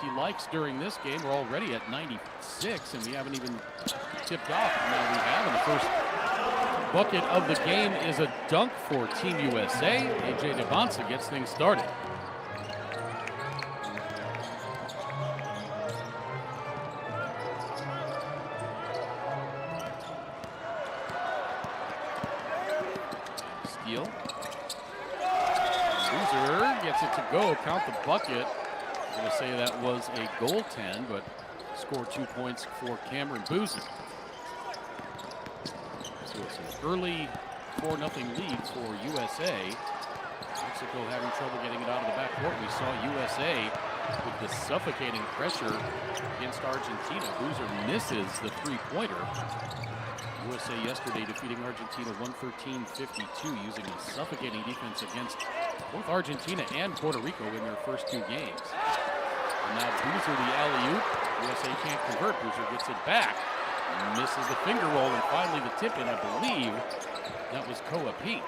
he likes during this game. We're already at 96, and we haven't even tipped off. Now we have, and the first bucket of the game is a dunk for Team USA. AJ Devonsa gets things started. Steal. Boozer gets it to go. Count the bucket. I'm going to say that was a goaltend, but scored 2 points for Cameron Boozer. So it's an early 4-0 lead for USA. Mexico having trouble getting it out of the backcourt. We saw USA with the suffocating pressure against Argentina. Boozer misses the three-pointer. USA yesterday defeating Argentina 113-52 using a suffocating defense against both Argentina and Puerto Rico in their first two games. And now Boozer the alley-oop. USA can't convert. Boozer gets it back. Misses the finger roll, and finally the tip in. I believe that was Koa Pete.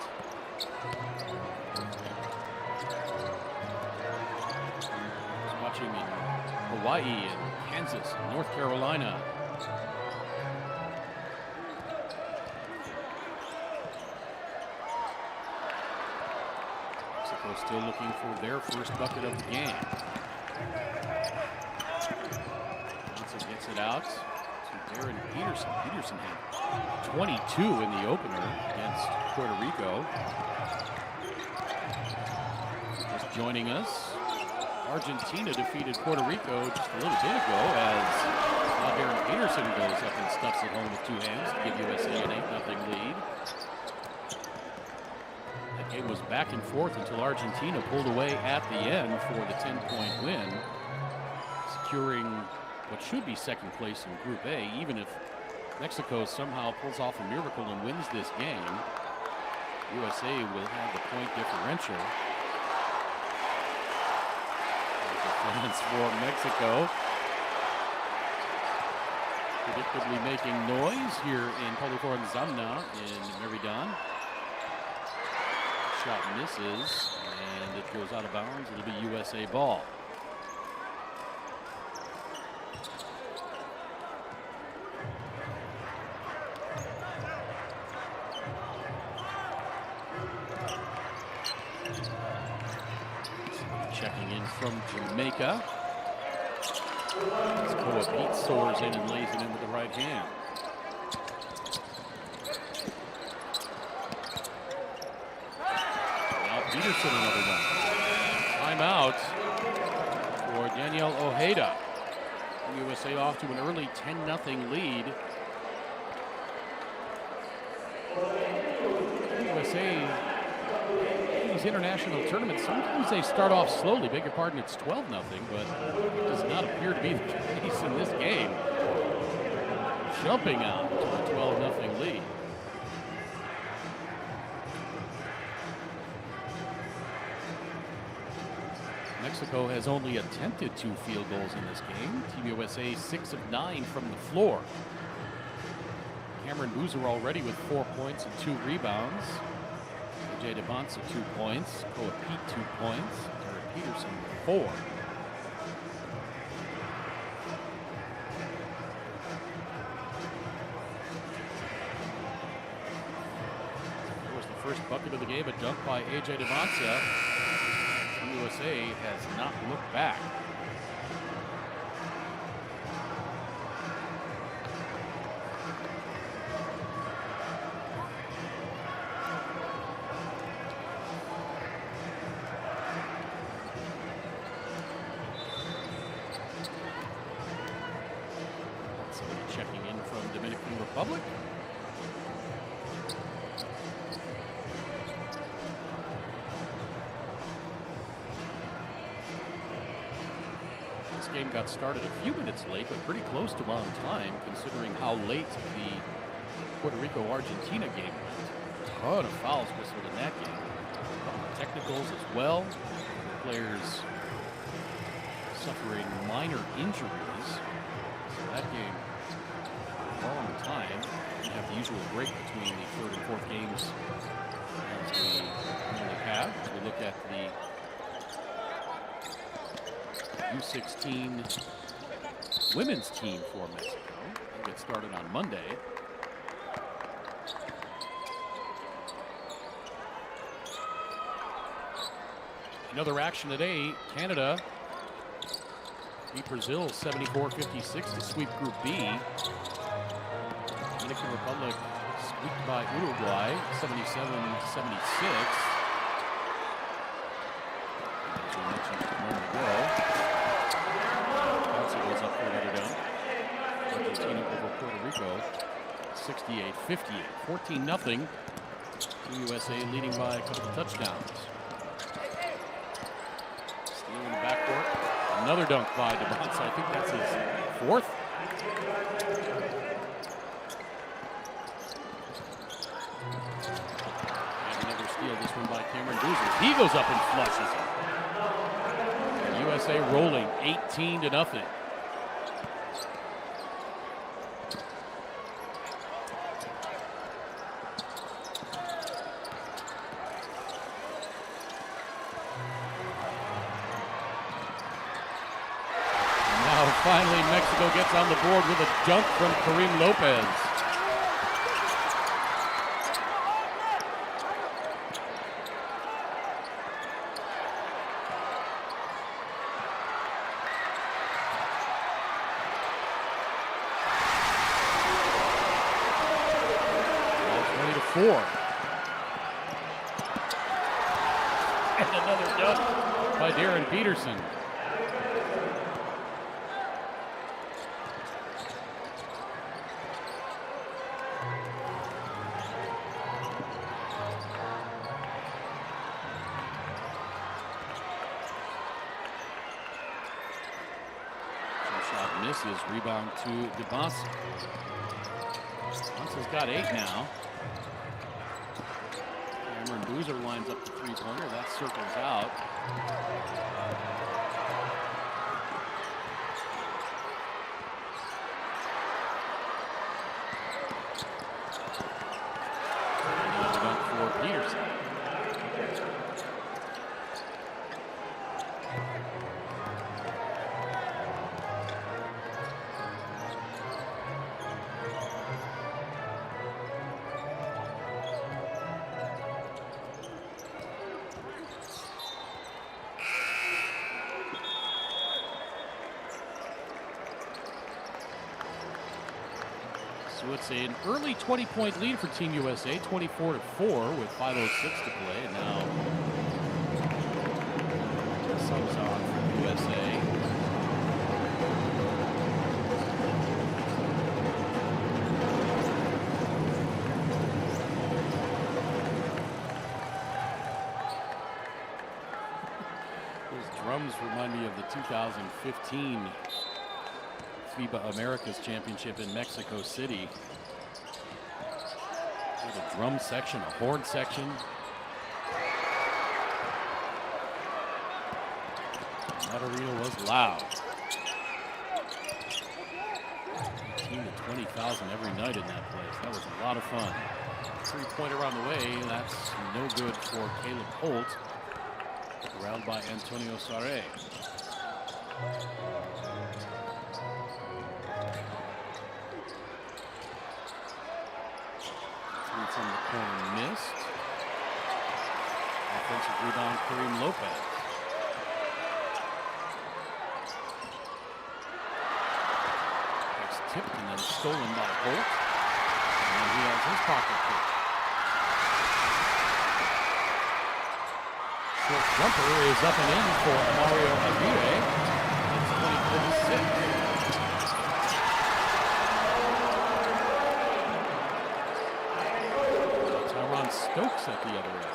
Watching in Hawaii and Kansas and North Carolina. Mexico still looking for their first bucket of the game. Johnson gets it out. Aaron Peterson. Peterson had 22 in the opener against Puerto Rico. Just joining us, Argentina defeated Puerto Rico just a little bit ago as Aaron Peterson goes up and stuffs it home with two hands to give USA an 8-0 lead. That game was back and forth until Argentina pulled away at the end for the 10-point win, securing what should be second place in Group A. Even if Mexico somehow pulls off a miracle and wins this game, USA will have the point differential. There's the fans for Mexico predictably making noise here in California in Meridian. Shot misses, and it goes out of bounds. It'll be USA ball. Checking in from Jamaica. As Koa Pete soars in and lays it in with the right hand. Now Peterson another one. Timeout for Danielle Ojeda. USA off to an early 10-0 lead. USA, these international tournaments, sometimes they start off slowly. Beg your pardon, it's 12-0, but it does not appear to be the case in this game. Jumping out to a 12-0 lead. Mexico has only attempted 2 field goals in this game. Team USA 6 of 9 from the floor. Cameron Boozer already with 4 points and 2 rebounds. AJ Devonsa 2 points. Koa Pete 2 points. Aaron Peterson 4. There was the first bucket of the game, a dunk by AJ Devonsa. USA has not looked back. Somebody checking in from Dominican Republic. This game got started a few minutes late, but pretty close to on time, considering how late the Puerto Rico-Argentina game went. A ton of fouls whistled in that game. Technicals as well. Players suffering minor injuries. So that game, a long time. We have the usual break between the third and fourth games as we normally have. As we look at the U16 women's team for Mexico. They'll get started on Monday. Another action today, Canada beat Brazil 74-56 to sweep Group B. Dominican Republic squeaked by Uruguay 77-76. As we mentioned a moment ago, also goes up for another dunk. Argentina over Puerto Rico 68-58. 14-0. Team USA leading by a couple of touchdowns. Steal in the backcourt. Another dunk by DeBonce. I think that's his fourth. And another steal, this one by Cameron Boozer. He goes up and flushes it. And USA rolling 18-0. Finally, Mexico gets on the board with a dunk from Kareem Lopez. All 20-4. And another dunk by Darren Peterson. Misses, rebound to DeBonce. DeBonce's got 8 now. Cameron Boozer lines up the three-pointer. That circles out. Another dunk for Peterson. So it's an early 20-point lead for Team USA, 24-4 with 5:06 to play. And now subs on for USA. Those drums remind me of the 2015 FIBA Americas Championship in Mexico City. There's a drum section, a horn section. That arena was loud. 18 to 20,000 every night in that place. That was a lot of fun. Three-pointer on the way. That's no good for Caleb Holt. Corralled by Antonio Sarre. From the corner missed. Offensive rebound, Kareem Lopez. It's tipped and then stolen by Holt. And he has his pocket pick. Short jumper is up and in for Mario Aguirre. It's 20-36. Stokes at the other end.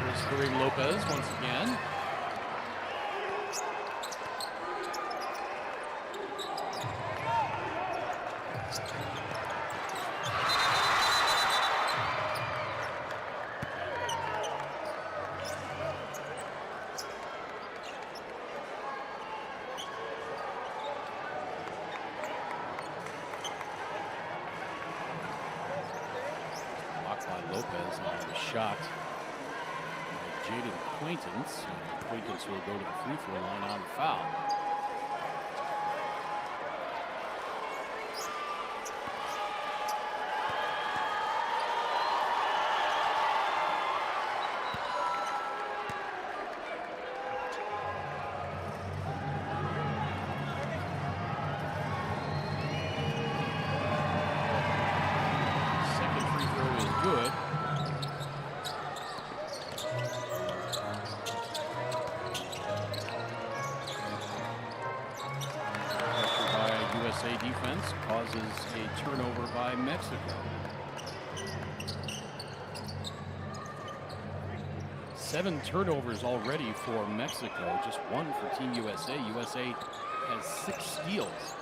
Here's Kareem Lopez once again. Lopez on the shot. Jaden Acquaintance. Acquaintance will go to the free throw line on the foul. Good. Pressure by USA defense causes a turnover by Mexico. 7 turnovers already for Mexico, just 1 for Team USA. USA has 6 steals.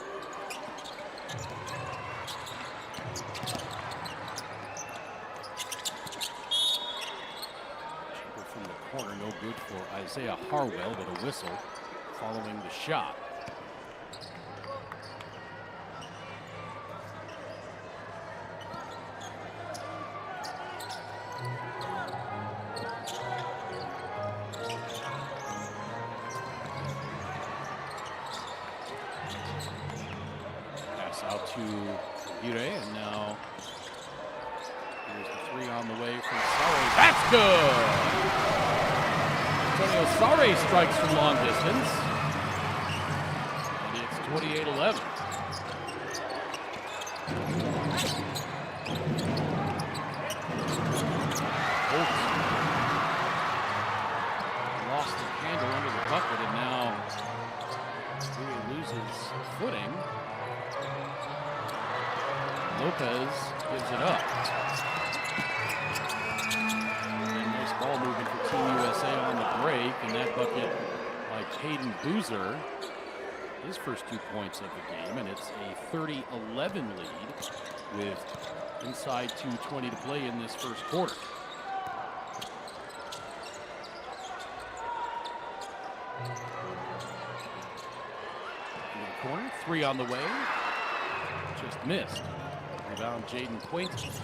Corner, no good for Isaiah Harwell, but a whistle following the shot. Pass out to Ire, and now here's the 3 on the way from Sarre. That's good! Antonio Sarre strikes from long distance. And it's 28-11. Holt lost the handle under the bucket, and now really loses footing. Lopez gives it up. Ball movement for Team USA on the break, and that bucket by Caden Boozer, his first 2 points of the game, and it's a 30-11 lead with inside 2:20 to play in this first quarter. Into the corner, 3 on the way, just missed. Rebound Jaden Quaintance.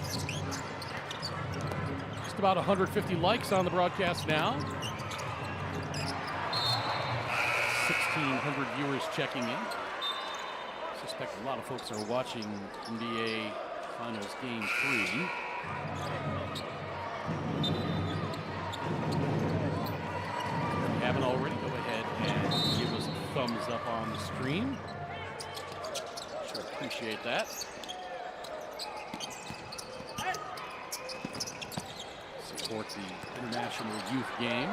About 150 likes on the broadcast now. 1,600 viewers checking in. I suspect a lot of folks are watching NBA Finals Game 3. If you haven't already, go ahead and give us a thumbs up on the stream. Sure appreciate that. Support the International Youth Game.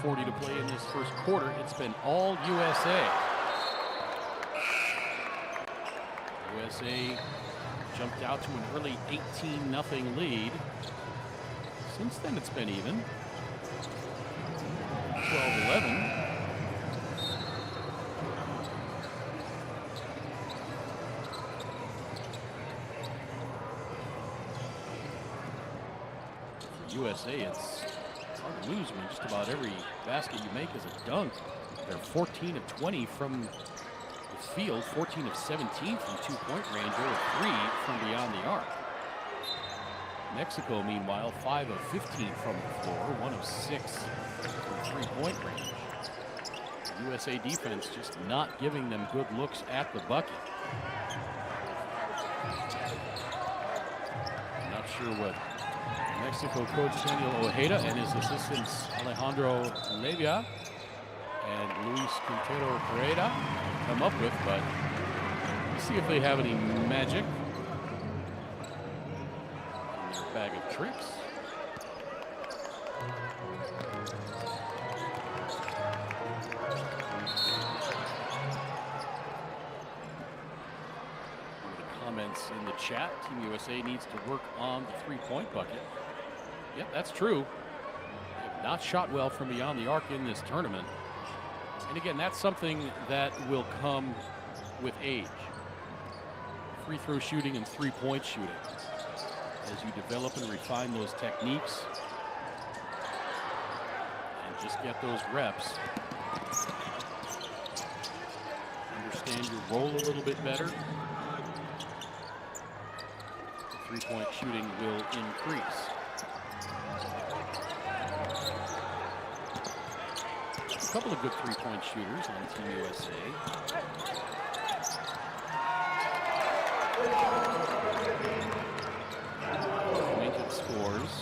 .40 to play in this first quarter. It's been all USA. USA jumped out to an early 18-0 lead. Since then, it's been even. 12-11. USA, it's hard to lose when just about every basket you make is a dunk. They're 14 of 20 from the field, 14 of 17 from 2-point range, or 3 from beyond the arc. Mexico, meanwhile, 5 of 15 from the floor, 1 of 6 from 3-point range. USA defense just not giving them good looks at the bucket. I'm not sure what Mexico coach Daniel Ojeda and his assistants Alejandro Levia and Luis Quintero Pereira come up with, but we'll see if they have any magic in their bag of tricks. Comments in the chat, Team USA needs to work on the 3-point bucket. Yep, that's true. They have not shot well from beyond the arc in this tournament. And again, that's something that will come with age. Free throw shooting and 3-point shooting. As you develop and refine those techniques and just get those reps. understand your role a little bit better, the three-point shooting will increase. A couple of good three-point shooters on Team USA. Lincoln scores.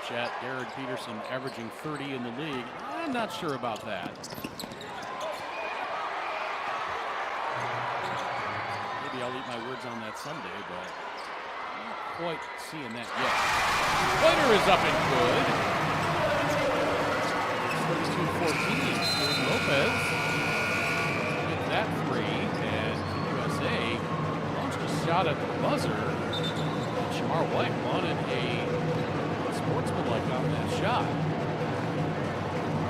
Chat, Jared Peterson averaging 30 in the league. I'm not sure about that. Maybe I'll eat my words on that someday, but I'm not quite seeing that yet. Pointer is up and good. 32-14. Steven Lopez with that three, and USA launched a shot at the buzzer. Shamar White wanted a sportsmanlike on that shot.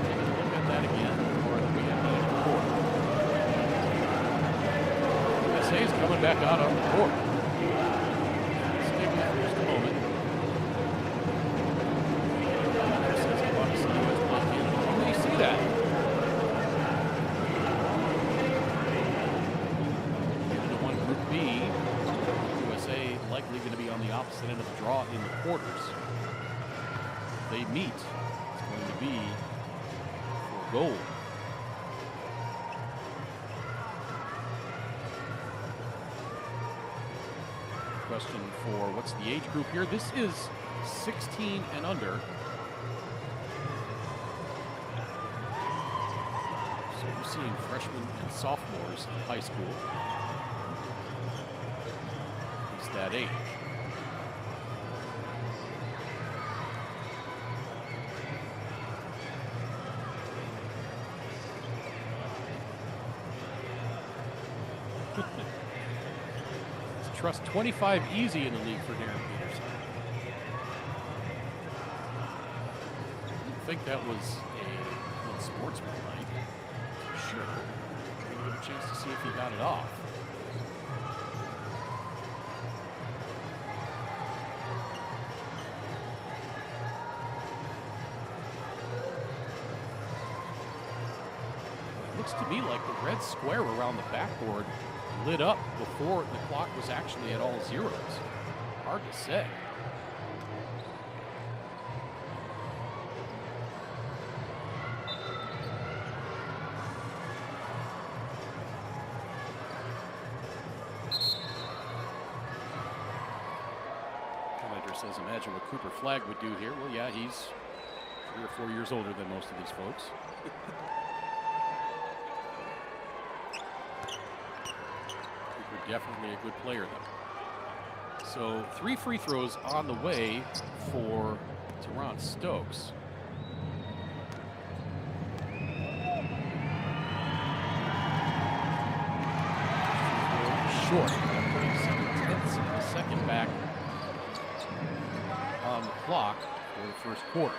Maybe look at that again, or we have that in the court. USA is coming back out on the court. Let's take that for just a moment. Says he wants to see US block in. How do you see that? Into one Group B, USA likely going to be on the opposite end of the draw in the quarters. They meet, it's going to be for gold. Question for what's the age group here? This is 16 and under. So we're seeing freshmen and sophomores in high school. It's that age. Trust 25 easy in the league for Darren Peterson. I didn't think that was a sportsmanlike. Sure. We'll give a chance to see if he got it off. It looks to me like the red square around the backboard lit up before the clock was actually at all zeros. Hard to say. Commentator says, imagine what Cooper Flagg would do here. Well, yeah, he's 3 or 4 years older than most of these folks. Definitely a good player, though. So 3 free throws on the way for Teron Stokes. Short. 7/10 of a second back on the clock for the first quarter.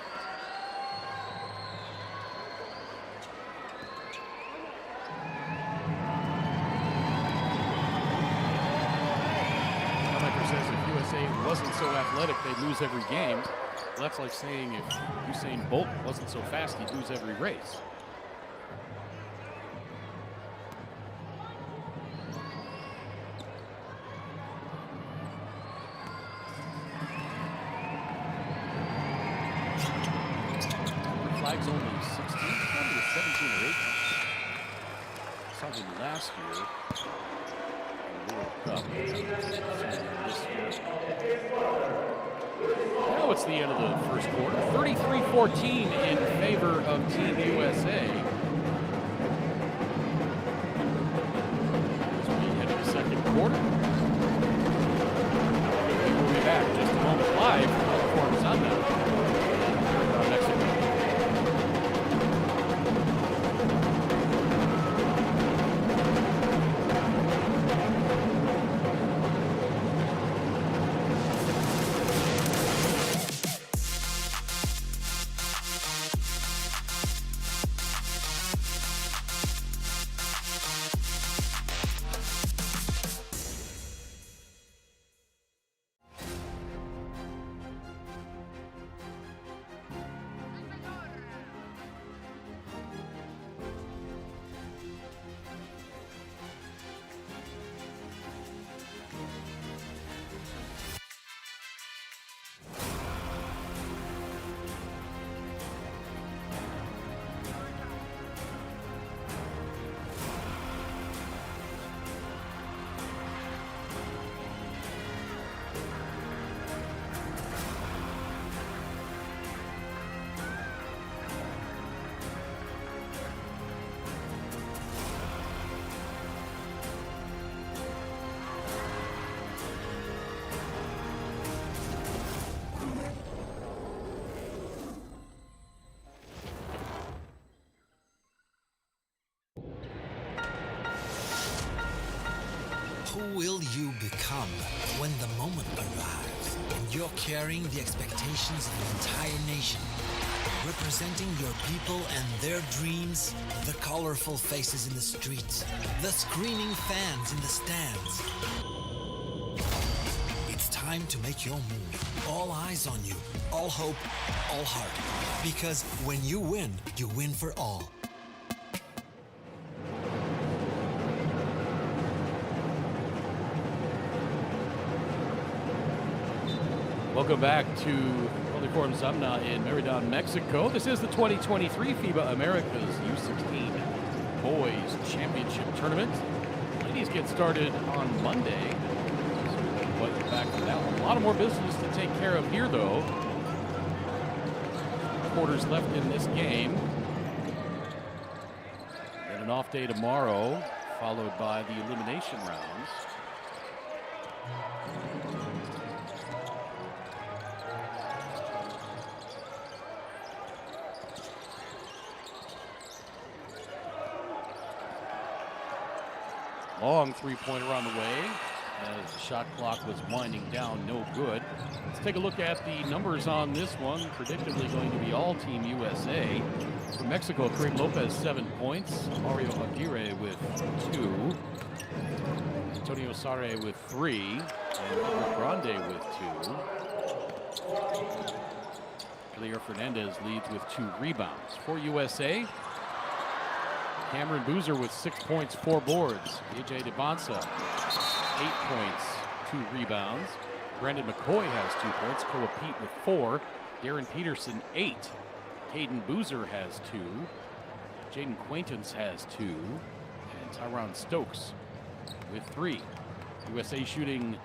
Wasn't so athletic, they'd lose every game. Well, that's like saying if Usain Bolt wasn't so fast, he'd lose every race. Flagg's only 16, probably 17 or 18. Saw him last year. Now it's the end of the first quarter. 33-14 in favor of Team USA. As we head to the second quarter. We'll be back in just a moment live from the corners on that. Mexico. Who will you become when the moment arrives and you're carrying the expectations of an entire nation? Representing your people and their dreams, the colorful faces in the streets, the screaming fans in the stands. It's time to make your move. All eyes on you, all hope, all heart. Because when you win for all. Welcome back to Uniform Zamna in Mérida, Mexico. This is the 2023 FIBA Americas U16 Boys Championship Tournament. Ladies get started on Monday. But back to that. A lot of more business to take care of here, though. Quarters left in this game. Then an off day tomorrow, followed by the elimination rounds. Long three-pointer on the way as the shot clock was winding down, no good. Let's take a look at the numbers on this one. Predictably going to be all Team USA. For Mexico, Kareem Lopez, 7 points. Mario Aguirre with 2. Antonio Sarre with 3. And Albert Grande with 2. Javier Fernandez leads with 2 rebounds. For USA, Cameron Boozer with 6 points, 4 boards. AJ DeBonsa, 8 points, 2 rebounds. Brandon McCoy has 2 points. Koa Pete with 4. Darren Peterson, 8. Caden Boozer has 2. Jaden Quaintance has 2. And Tyron Stokes with 3. USA shooting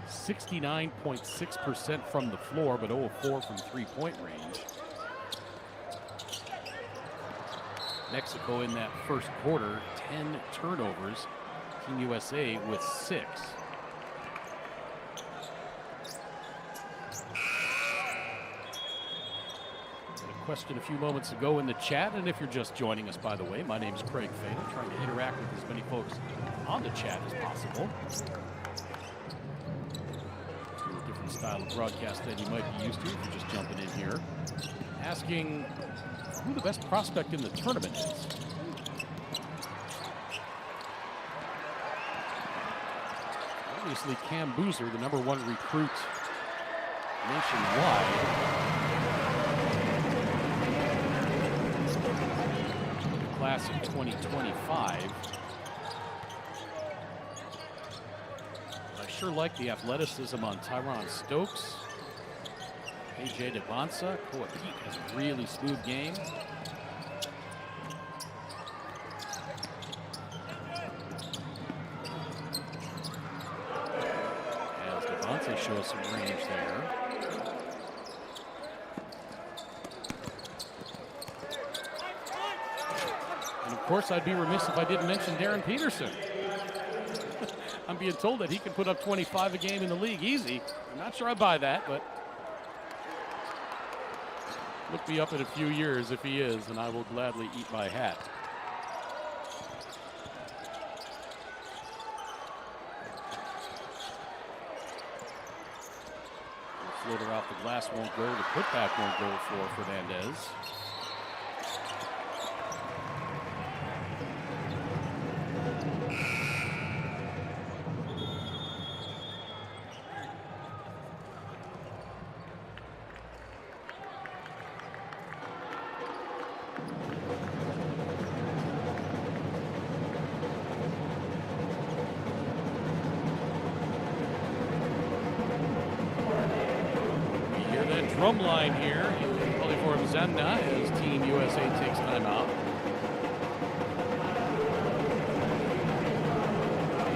69.6% from the floor, but 0 of 4 from three-point range. Mexico in that first quarter, 10 turnovers. Team USA with 6. Got a question a few moments ago in the chat, and if you're just joining us, by the way, my name's Craig Fane. I'm trying to interact with as many folks on the chat as possible. A different style of broadcast than you might be used to if you're just jumping in here. Asking who the best prospect in the tournament is. Obviously, Cam Boozer, the #1 recruit nationwide. The class of 2025. I sure like the athleticism on Tyron Stokes. AJ DeBonsa. Koa Pete has a really smooth game. As DeBonsa shows some range there. And of course, I'd be remiss if I didn't mention Darren Peterson. I'm being told that he can put up 25 a game in the league easy. I'm not sure I buy that, but look me up in a few years if he is, and I will gladly eat my hat. The floater off the glass won't go. The putback won't go for Fernandez. Drum line here in Uniform Zamna as Team USA takes time out.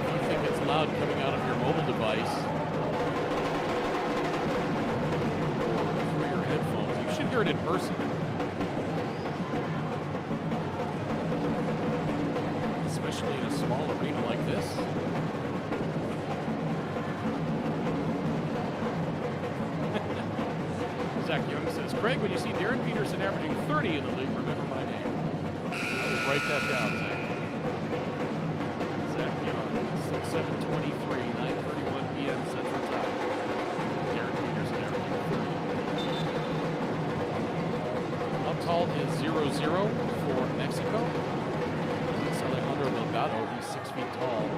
If you think it's loud coming out of your mobile device through your headphones, you should hear it in person. Especially in a small arena like this. Zach Young says, Craig, when you see Darren Peterson averaging 30 in the league, remember my name. I will write that down, Zach. Zach Young, 7:23, 9:31 p.m. Central Time. Derek Peterson averaging 30. Up tall is 0-0 for Mexico. It's Alejandro Delgado. He's 6 feet tall.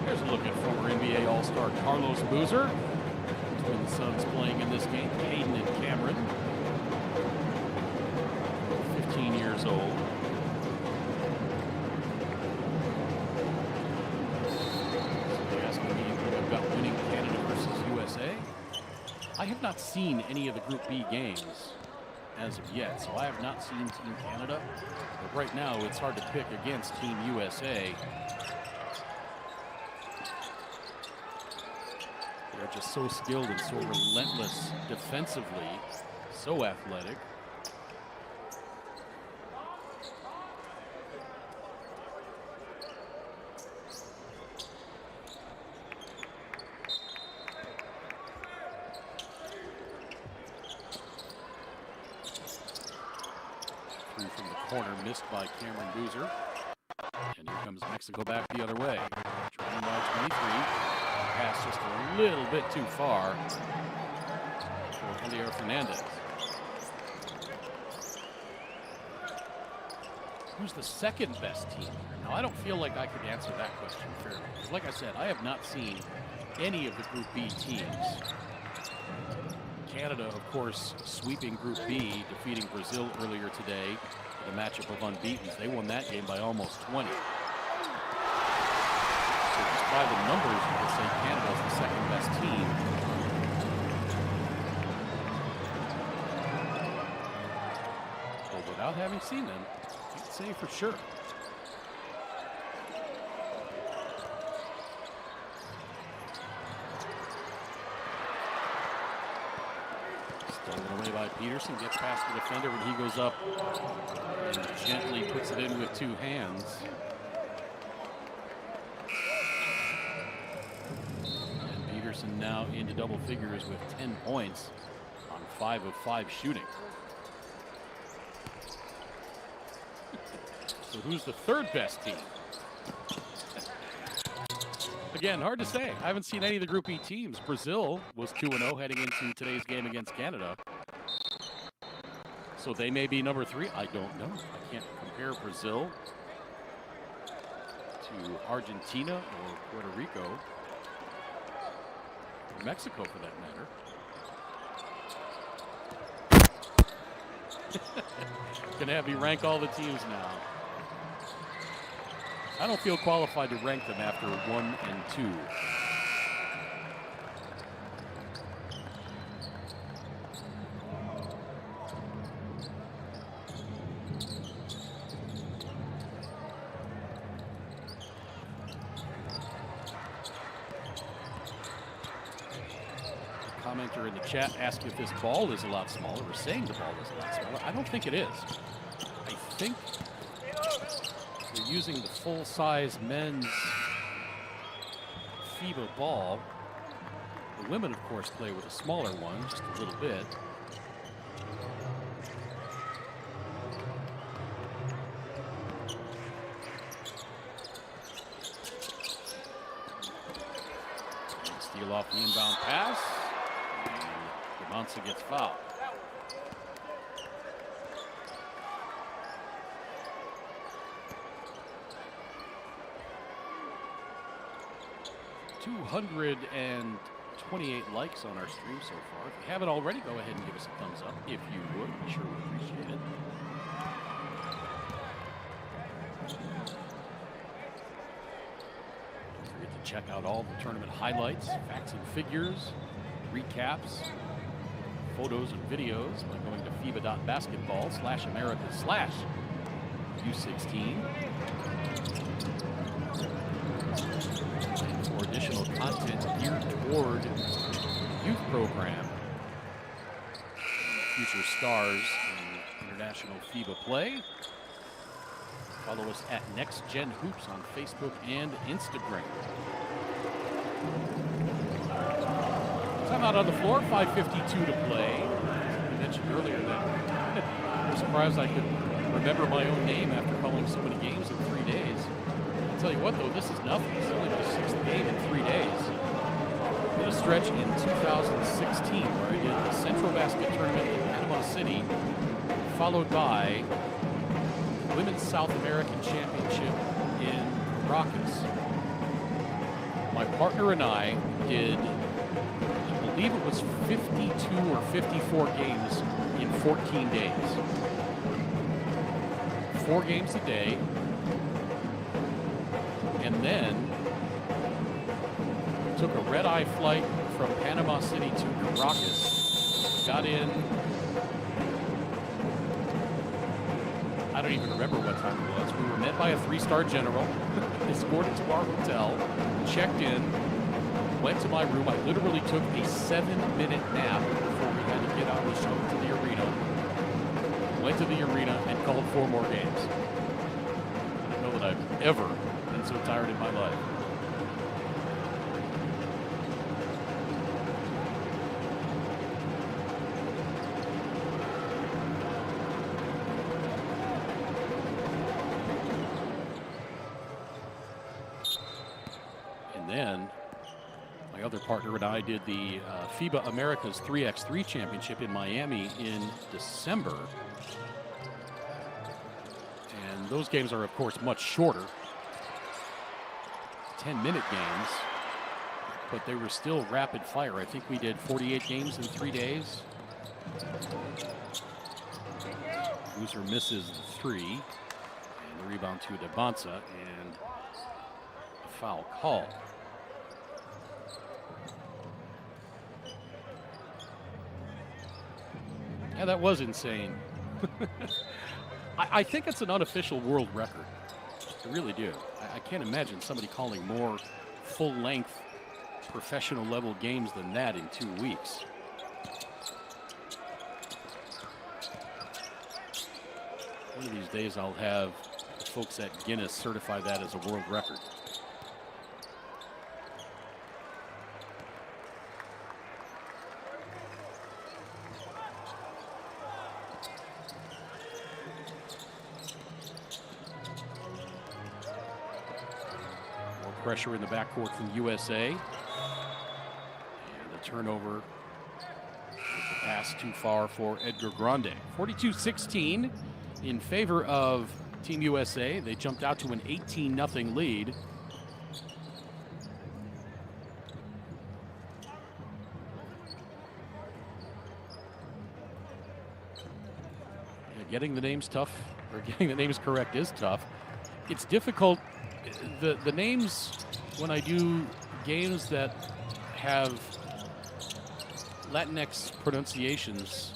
Here's a look at former NBA All-Star Carlos Boozer. Twin sons playing in this game, Hayden and Cameron. 15 years old. Somebody asking me about winning Canada versus USA. I have not seen any of the Group B games as of yet, so I have not seen Team Canada. But right now, it's hard to pick against Team USA. They're just so skilled and so relentless defensively, so athletic. Through from the corner, missed by Cameron Boozer. And here comes Mexico back the other way. Trailing by 23. Pass just a little bit too far for Javier Fernandez. Who's the second best team here? Now, I don't feel like I could answer that question fairly. Because like I said, I have not seen any of the Group B teams. Canada, of course, sweeping Group B, defeating Brazil earlier today in a matchup of unbeatens. They won that game by almost 20. By the numbers, you could say Canada is the second best team. But without having seen them, you can say for sure. Stolen away by Peterson, gets past the defender when he goes up and gently puts it in with two hands. Now into double figures with 10 points on 5 of 5 shooting. So who's the third best team? Again, hard to say. I haven't seen any of the Group E teams. Brazil was 2-0 heading into today's game against Canada. So they may be number 3. I don't know. I can't compare Brazil to Argentina or Puerto Rico. Mexico, for that matter. Gonna have me rank all the teams now. I don't feel qualified to rank them after 1 and 2. Commenter in the chat asking if this ball is a lot smaller, or saying the ball is a lot smaller. I don't think it is. I think they're using the full-size men's FIBA ball. The women, of course, play with a smaller one, just a little bit. Steal off the inbound pass. Monsa gets fouled. $228 likes on our stream so far. If you haven't already, go ahead and give us a thumbs up if you would. We sure would appreciate it. Don't forget to check out all the tournament highlights, facts and figures, recaps, photos and videos by going to FIBA.basketball/Americas/U16. And for additional content geared toward the youth program, future stars in international FIBA play, follow us at Next Gen Hoops on Facebook and Instagram. Timeout on the floor, 5:52 to play. I mentioned earlier that I'm surprised I could remember my own name after calling so many games in 3 days. I'll tell you what, though, this is nothing. It's only my 6th game in 3 days. Did a stretch in 2016 where I did the Central Basket Tournament in Panama City, followed by the Women's South American Championship in Caracas. My partner and I did, I believe it was 52 or 54 games in 14 days. 4 games a day. And then took a red-eye flight from Panama City to Caracas. Got in, I don't even remember what time it was. We were met by a 3-star general, escorted to our hotel, checked in, went to my room. I literally took a 7-minute nap before we had to get on the show to the arena. Went to the arena and called 4 more games. I don't know that I've ever been so tired in my life. And then my other partner and I did the FIBA Americas 3x3 Championship in Miami in December. And those games are, of course, much shorter. 10-minute games, but they were still rapid fire. I think we did 48 games in 3 days. Loser misses the 3, and the rebound to Debanza, and a foul call. Yeah, that was insane. I think it's an unofficial world record. I really do. I can't imagine somebody calling more full-length professional level games than that in 2 weeks. One of these days I'll have the folks at Guinness certify that as a world record. Pressure in the backcourt from USA. And the turnover with the pass too far for Edgar Grande. 42-16 in favor of Team USA. They jumped out to an 18-0 lead. Yeah, getting the names tough, or getting the names correct is tough. It's difficult. The names, when I do games that have Latinx pronunciations,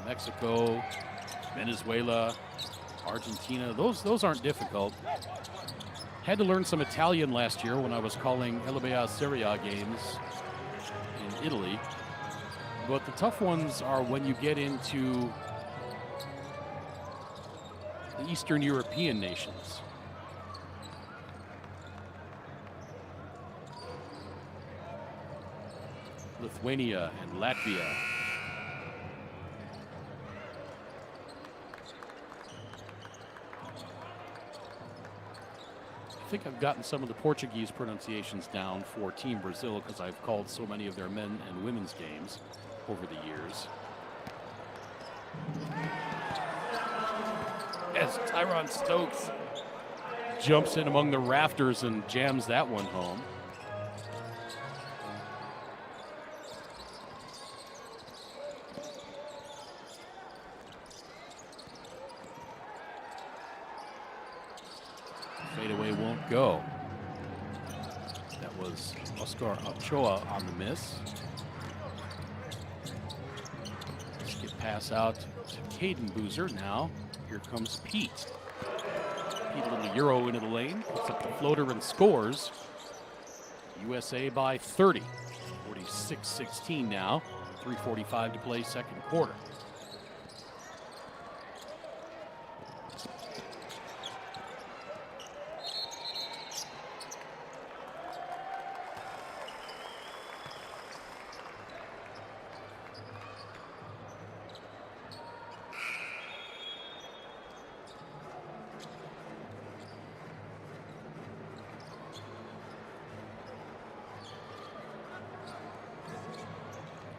Mexico, Venezuela, Argentina, those aren't difficult. Had to learn some Italian last year when I was calling LBA Serie A games in Italy. But the tough ones are when you get into the Eastern European nations. Lithuania and Latvia. I think I've gotten some of the Portuguese pronunciations down for Team Brazil because I've called so many of their men and women's games over the years. As Tyron Stokes jumps in among the rafters and jams that one home. Fadeaway won't go. That was Oscar Ochoa on the miss. Skip pass out to Caden Boozer now. Here comes Pete. Pete a little Euro into the lane, puts up the floater and scores. USA by 30. 46-16 now. 3:45 to play second quarter.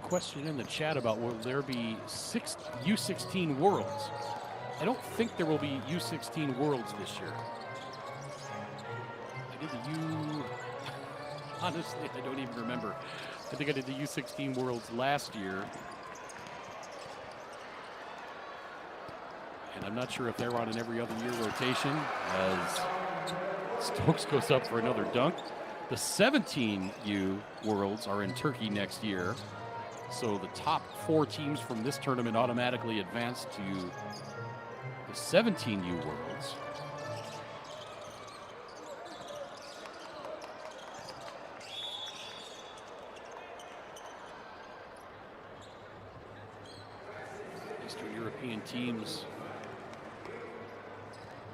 question in the chat about will there be U16 Worlds. I don't think there will be U16 Worlds this year. I did the honestly, I don't even remember. I think I did the U16 Worlds last year. And I'm not sure if they're on an every other year rotation as Stokes goes up for another dunk. The 17U Worlds are in Turkey next year. So the top 4 teams from this tournament automatically advance to the 17U Worlds. Eastern European teams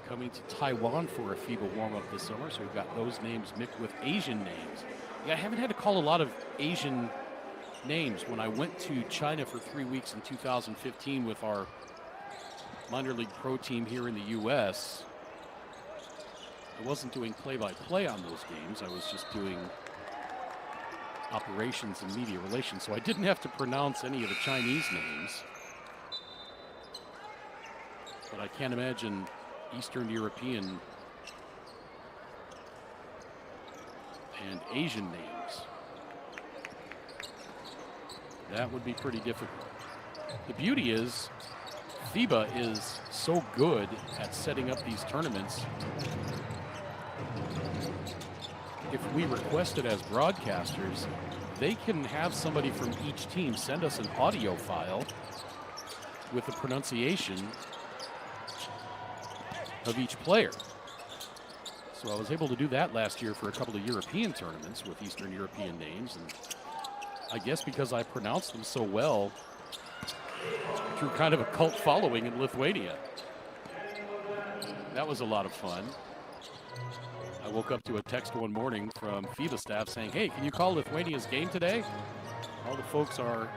coming to Taiwan for a FIBA warm-up this summer, so we've got those names mixed with Asian names. Yeah, I haven't had to call a lot of Asian names. When I went to China for 3 weeks in 2015 with our minor league pro team here in the U.S., I wasn't doing play-by-play on those games. I was just doing operations and media relations, so I didn't have to pronounce any of the Chinese names. But I can't imagine Eastern European and Asian names. That would be pretty difficult. The beauty is FIBA is so good at setting up these tournaments. If we request it as broadcasters, they can have somebody from each team send us an audio file with the pronunciation of each player. So I was able to do that last year for a couple of European tournaments with Eastern European names, and I guess because I pronounced them so well, drew kind of a cult following in Lithuania. That was a lot of fun. I woke up to a text one morning from FIBA staff saying, "Hey, can you call Lithuania's game today?" All the folks are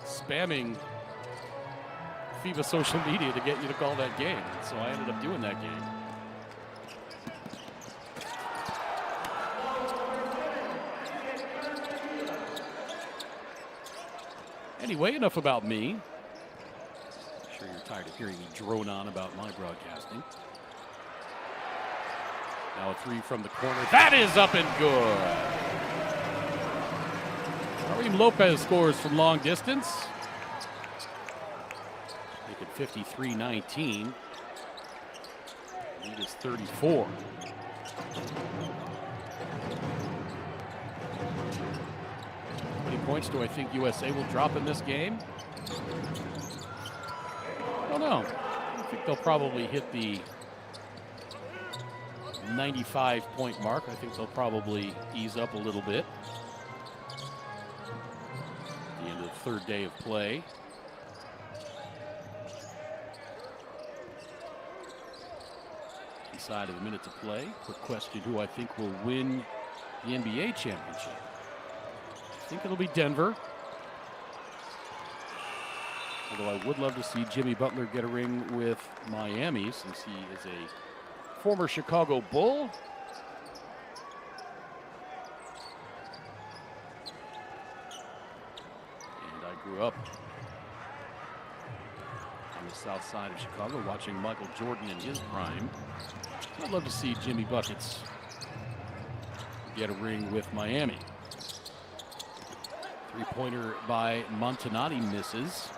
spamming FIBA social media to get you to call that game. So I ended up doing that game. Anyway, enough about me. I'm sure you're tired of hearing me drone on about my broadcasting. Now a 3 from the corner. That is up and good. Kareem Lopez scores from long distance. Make it 53-19. Lead is 34. How many points do I think USA will drop in this game? I don't know. I think they'll probably hit the 95-point mark. I think they'll probably ease up a little bit. At the end of the third day of play. Inside of a minute to play. Quick question, who I think will win the NBA championship? I think it'll be Denver. Although I would love to see Jimmy Butler get a ring with Miami, since he is a former Chicago Bull. And I grew up on the south side of Chicago watching Michael Jordan in his prime. I'd love to see Jimmy Buckets get a ring with Miami. Three-pointer by Montanati misses.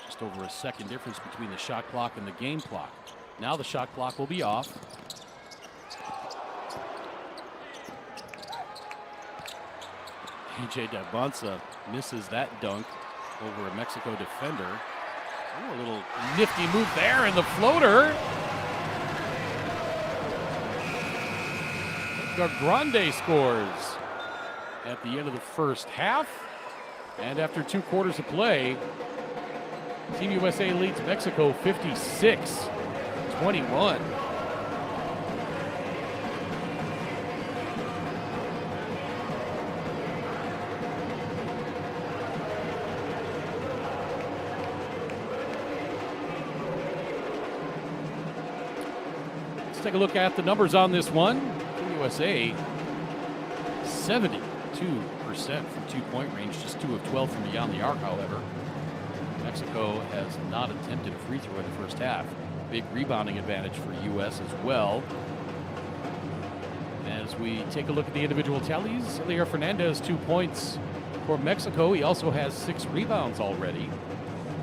Just over a second difference between the shot clock and the game clock. Now the shot clock will be off. AJ Dabanza misses that dunk over a Mexico defender. Oh, a little nifty move there, and the floater. Grande scores at the end of the first half. And after 2 quarters of play, Team USA leads Mexico 56-21. Let's take a look at the numbers on this one. Team USA 72% from two-point range, just 2 of 12 from beyond the arc, however. Mexico has not attempted a free throw in the first half. Big rebounding advantage for U.S. as well. As we take a look at the individual tallies, Elier Fernandez, 2 points for Mexico. He also has 6 rebounds already.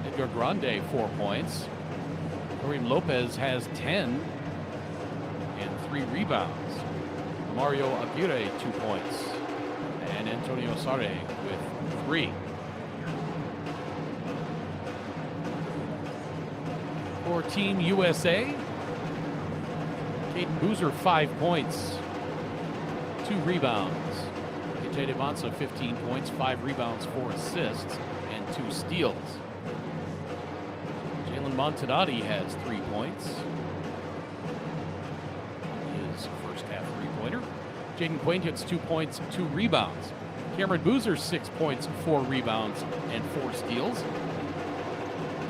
Edgar Grande, 4 points. Kareem Lopez has 10 and 3 rebounds. Mario Aguirre, 2 points. And Antonio Sarre with 3. For Team USA, Caden Boozer, 5 points, 2 rebounds. AJ Devanza, 15 points, 5 rebounds, 4 assists, and 2 steals. Jalen Montanati has 3 points. His first half three-pointer. Jaden Quain gets 2 points, 2 rebounds. Cameron Boozer, 6 points, 4 rebounds, and 4 steals.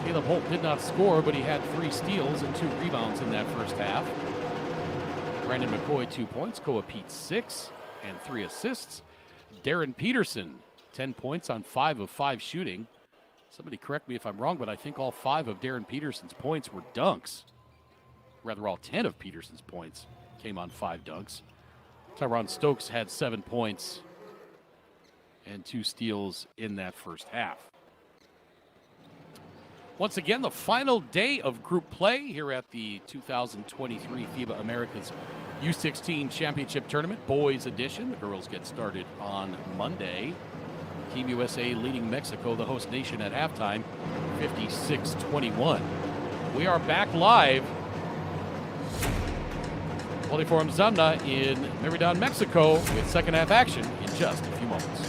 Caleb Holt did not score, but he had 3 steals and 2 rebounds in that first half. Brandon McCoy, 2 points. Koa Pete, 6 and 3 assists. Darren Peterson, 10 points on 5 of 5 shooting. Somebody correct me if I'm wrong, but I think all 5 of Darren Peterson's points were dunks. Rather, all 10 of Peterson's points came on 5 dunks. Tyron Stokes had 7 points and 2 steals in that first half. Once again, the final day of group play here at the 2023 FIBA Americas U16 Championship Tournament, boys edition. The girls get started on Monday. Team USA leading Mexico, the host nation, at halftime, 56-21. We are back live. Poliforum Zamna in Mérida, Mexico, with second half action in just a few moments.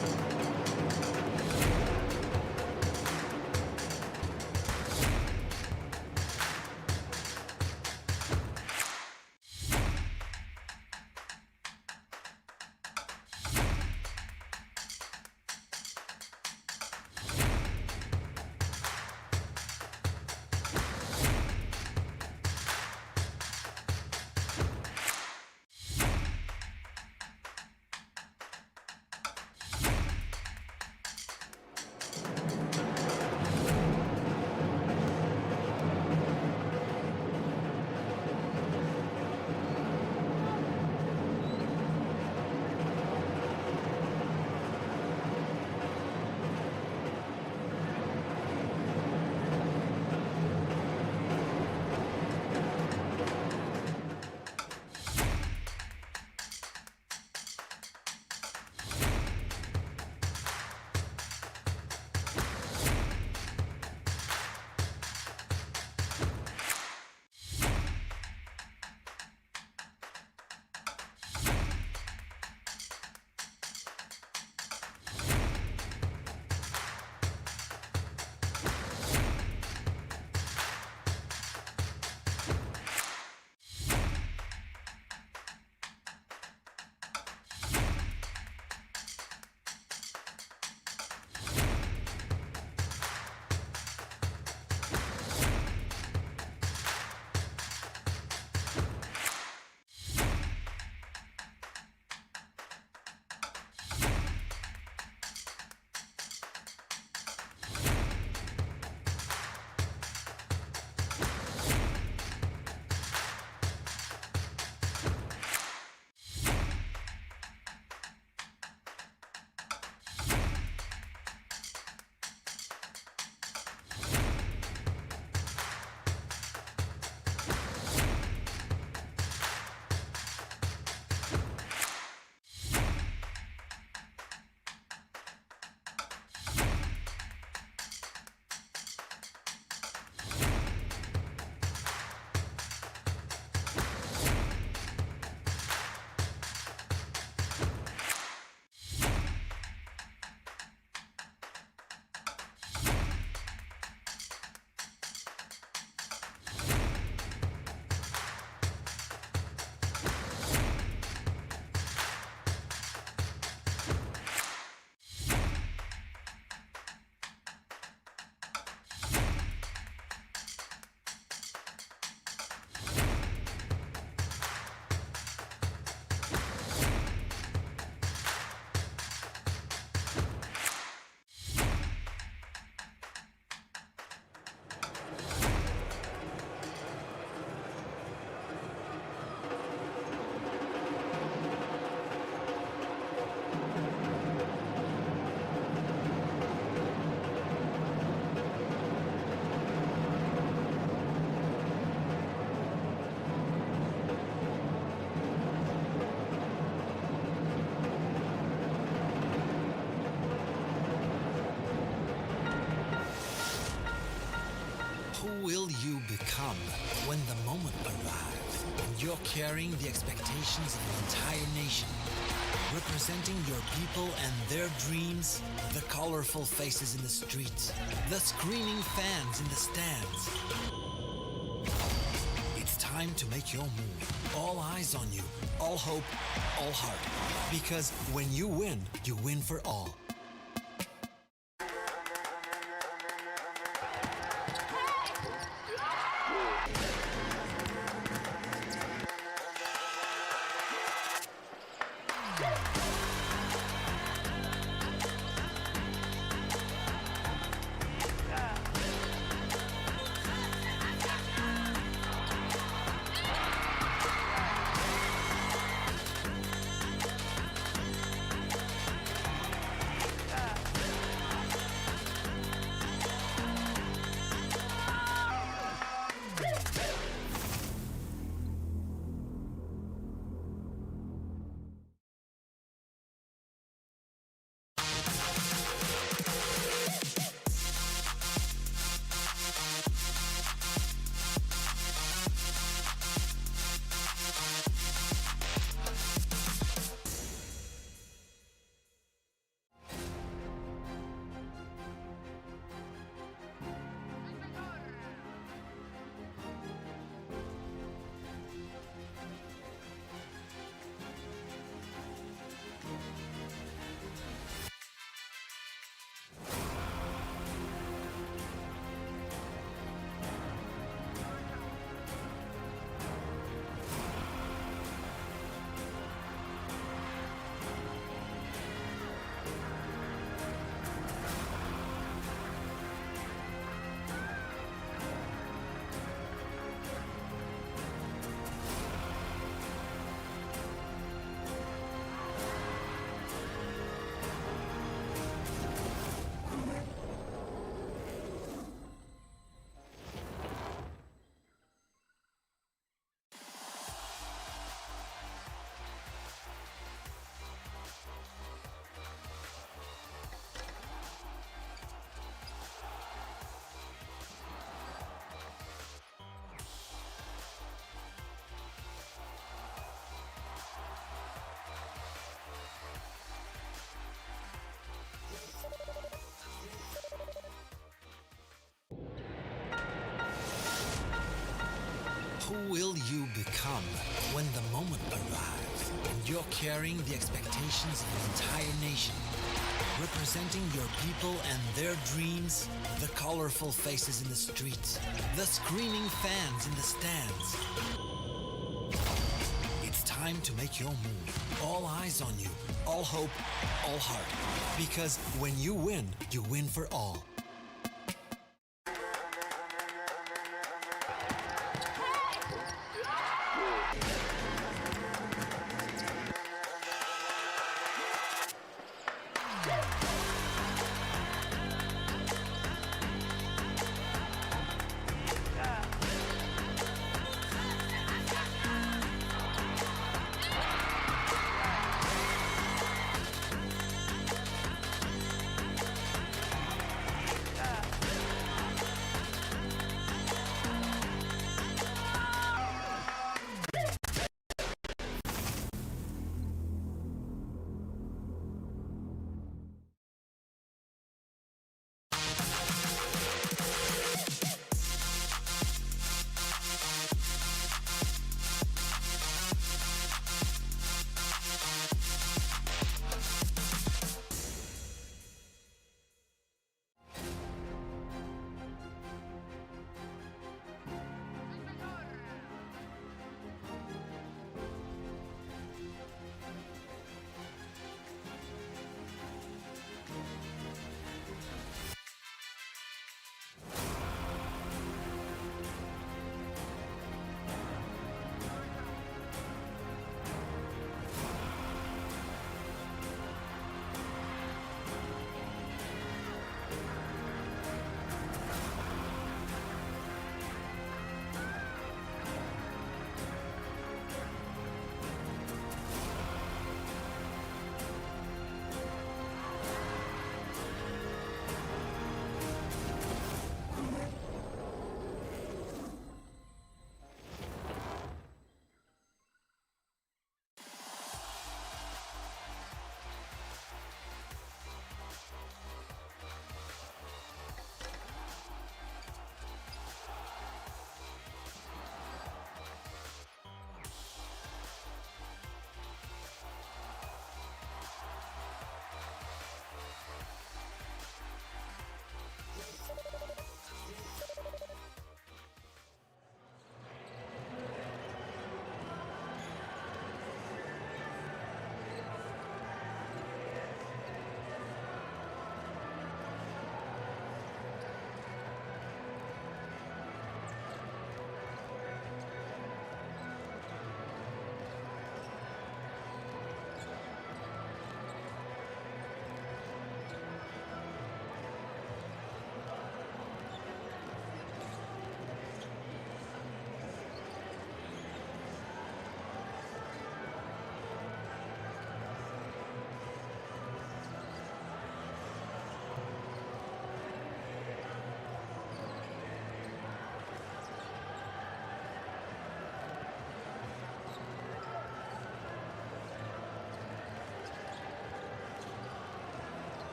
Who will you become when the moment arrives and you're carrying the expectations of an entire nation, representing your people and their dreams, the colorful faces in the streets, the screaming fans in the stands? It's time to make your move. All eyes on you, all hope, all heart. Because when you win for all. Who will you become when the moment arrives and you're carrying the expectations of an entire nation, representing your people and their dreams, the colorful faces in the streets, the screaming fans in the stands? It's time to make your move. All eyes on you, all hope, all heart. Because when you win for all.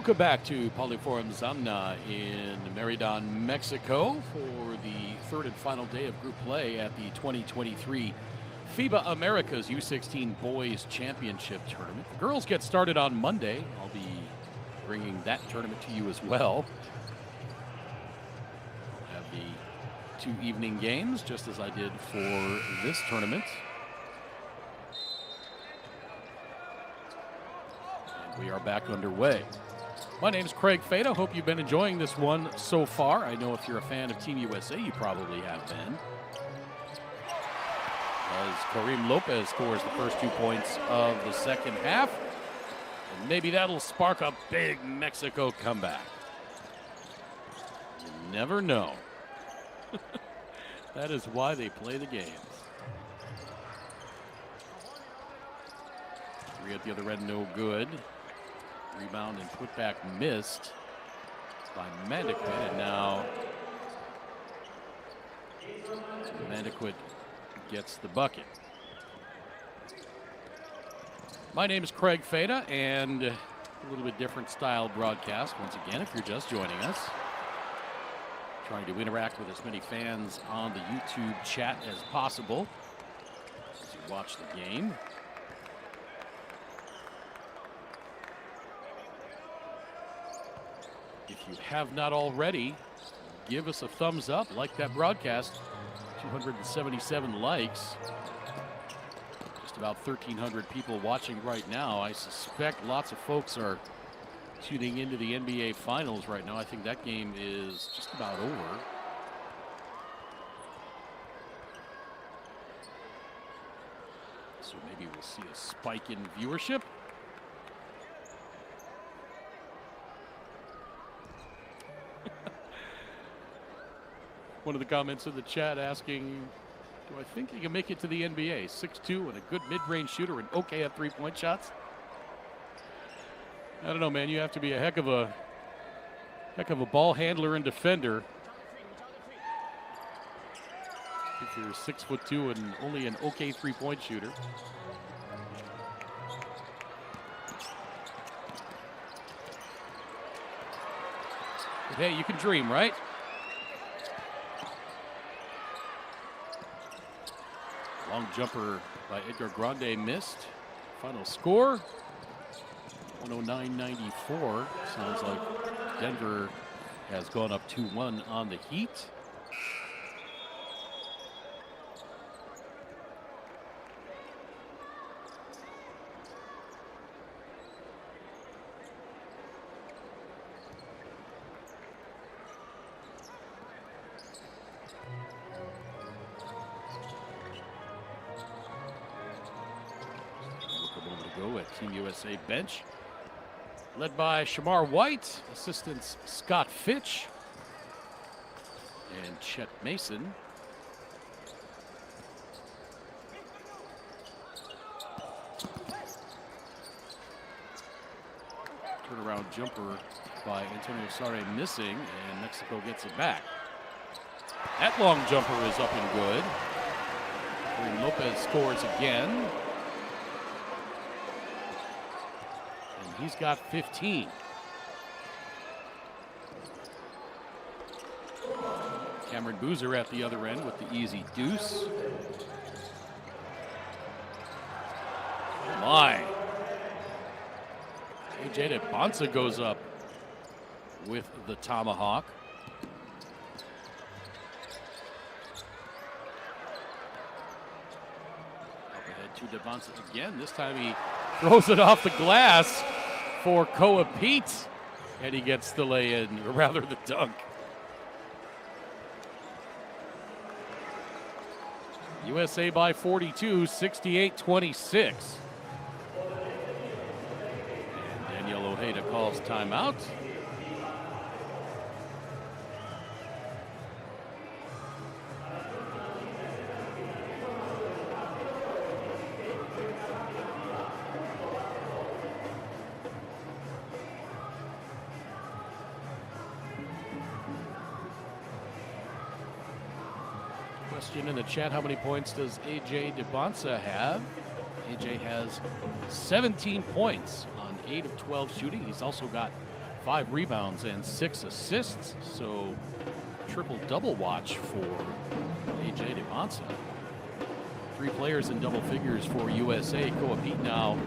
Welcome back to Poliforum Zamna in Mérida, Mexico for the third and final day of group play at the 2023 FIBA Americas U16 Boys Championship Tournament. The girls get started on Monday. I'll be bringing that tournament to you as well. I'll have the 2 evening games just as I did for this tournament. And we are back underway. My name is Craig Fada. Hope you've been enjoying this one so far. I know if you're a fan of Team USA, you probably have been. As Kareem Lopez scores the first 2 points of the second half. And maybe that'll spark a big Mexico comeback. You never know. That is why they play the games. 3 at the other end, no good. Rebound and putback missed by Mandequit, and now Mandequit gets the bucket. My name is Craig Fada, and a little bit different style broadcast once again if you're just joining us. Trying to interact with as many fans on the YouTube chat as possible as you watch the game. If you have not already, give us a thumbs up, like that broadcast. 277 likes. Just about 1,300 people watching right now. I suspect lots of folks are tuning into the NBA Finals right now. I think that game is just about over. So maybe we'll see a spike in viewership. One of the comments in the chat asking, do I think he can make it to the NBA? 6'2" and a good mid-range shooter and okay at three-point shots. I don't know, man. You have to be a heck of a ball handler and defender if you're 6'2" and only an okay three-point shooter. But hey, you can dream, right? Long jumper by Edgar Grande missed. Final score, 109-94. Sounds like Denver has gone up 2-1 on the Heat. Team USA bench, led by Shamar White, assistants Scott Fitch and Chet Mason. Turnaround jumper by Antonio Sarre missing, and Mexico gets it back. That long jumper is up and good. Kareem Lopez scores again. He's got 15. Cameron Boozer at the other end with the easy deuce. Oh my. AJ Bonsa goes up with the tomahawk. Up ahead to DeBonsa again. This time he throws it off the glass for Koa Pete, and he gets the lay-in, or rather the dunk. USA by 42, 68-26. And Daniel Ojeda calls timeout. Question in the chat, how many points does AJ DeBonsa have? AJ has 17 points on 8 of 12 shooting. He's also got 5 rebounds and 6 assists. So triple-double watch for A.J. DeMonsa. 3 players in double figures for USA. Koa Pete now,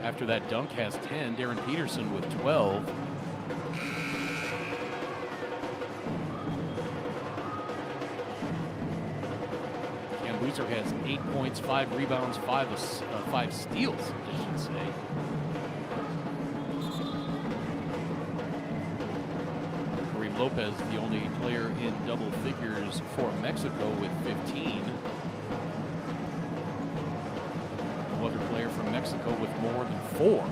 after that dunk, has 10. Darren Peterson with 12. Cam Boozer has 8 points, 5 rebounds, 5 steals, I should say. Kareem Lopez, the only player in double figures for Mexico with 15. No other player from Mexico with more than 4.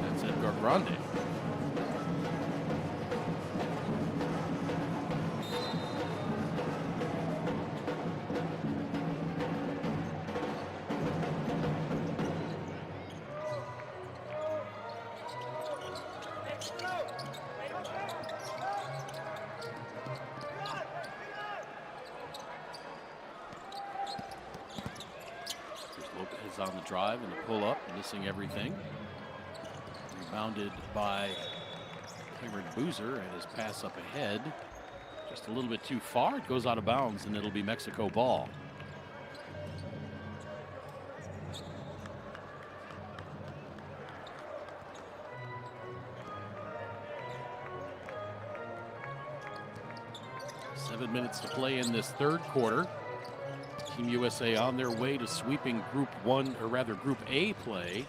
That's Edgar Grande. On the drive and the pull up, missing everything. Rebounded by Cameron Boozer, and his pass up ahead just a little bit too far. It goes out of bounds, and it'll be Mexico ball. Seven minutes to play in this third quarter. Team USA on their way to sweeping Group A play.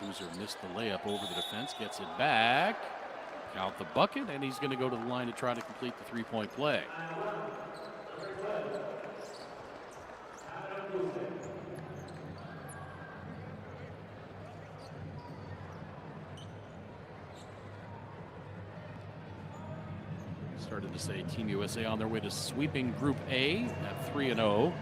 Boozer missed the layup over the defense, gets it back, count the bucket, and he's going to go to the line to try to complete the 3-point play. Started to say Team USA on their way to sweeping Group A at 3-0.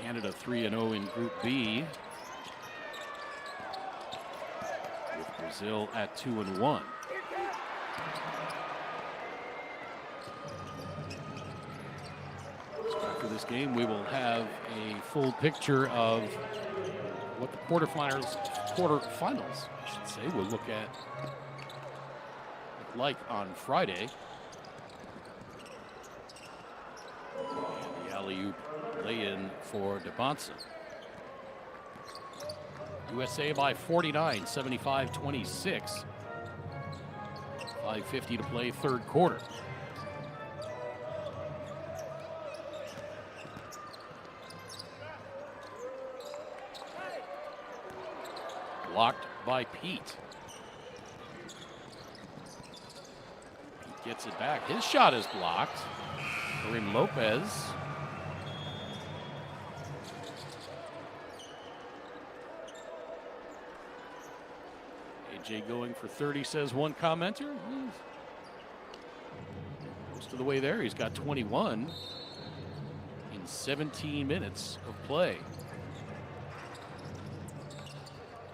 Canada 3-0 in Group B. Brazil at 2-1. So after this game, we will have a full picture of what the quarterfinals, I should say, we'll look at like on Friday. And the alley-oop lay-in for DeMonsa. USA by 49, 75-26. 5:50 to play, third quarter. Blocked by Pete. Pete gets it back. His shot is blocked. Kareem Lopez. AJ going for 30, says one commenter. Most of the way there. He's got 21 in 17 minutes of play.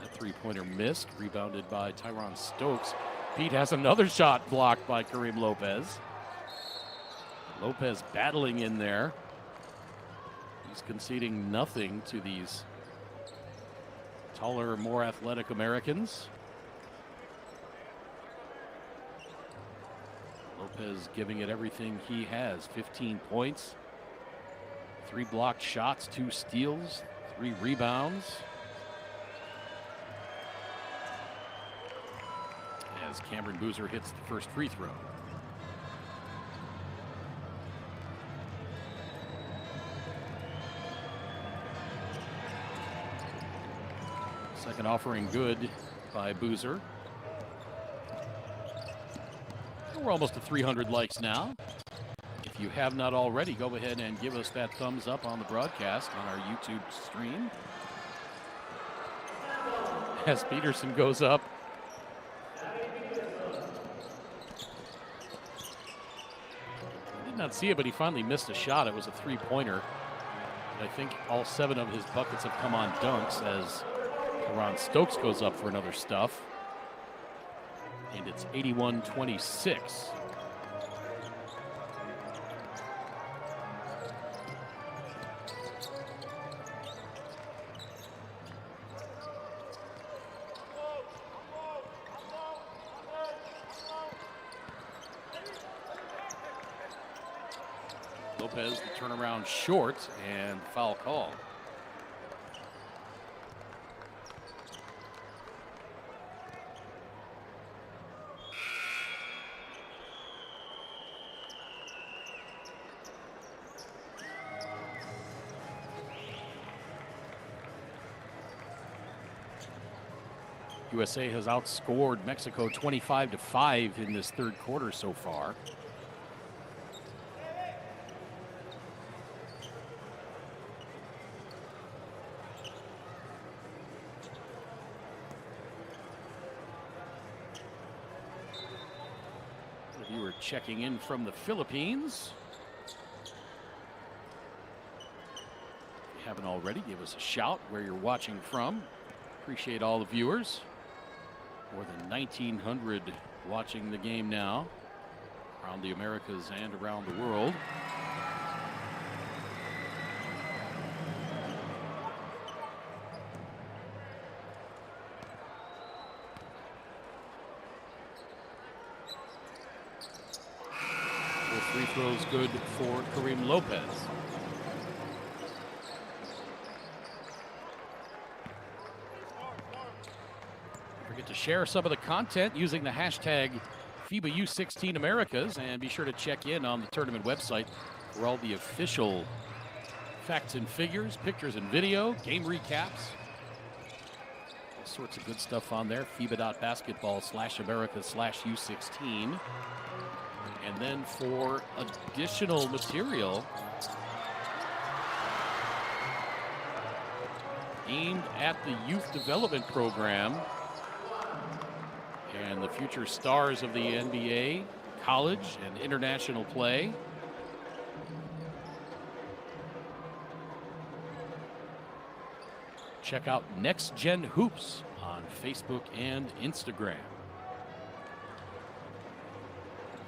That three-pointer missed, rebounded by Tyron Stokes. Pete has another shot blocked by Kareem Lopez. Lopez battling in there. He's conceding nothing to these taller, more athletic Americans. Lopez giving it everything he has. 15 points, 3 blocked shots, 2 steals, 3 rebounds. As Cameron Boozer hits the first free throw. Second offering good by Boozer. We're almost to 300 likes now. If you have not already, go ahead and give us that thumbs up on the broadcast on our YouTube stream. As Peterson goes up. I did not see it, but he finally missed a shot. It was a three-pointer. I think all 7 of his buckets have come on dunks as Ron Stokes goes up for another stuff. And it's 81-26. Lopez, the turnaround short, and foul call. USA has outscored Mexico 25-5 in this third quarter so far. A viewer checking in from the Philippines. If you haven't already, give us a shout where you're watching from. Appreciate all the viewers. More than 1,900 watching the game now around the Americas and around the world. Both free throws good for Kareem Lopez. To share some of the content using the hashtag FIBA U16 Americas, and be sure to check in on the tournament website for all the official facts and figures, pictures and video, game recaps, all sorts of good stuff on there. FIBA.basketball/America/U16. And then for additional material aimed at the youth development program and the future stars of the NBA, college, and international play. Check out Next Gen Hoops on Facebook and Instagram.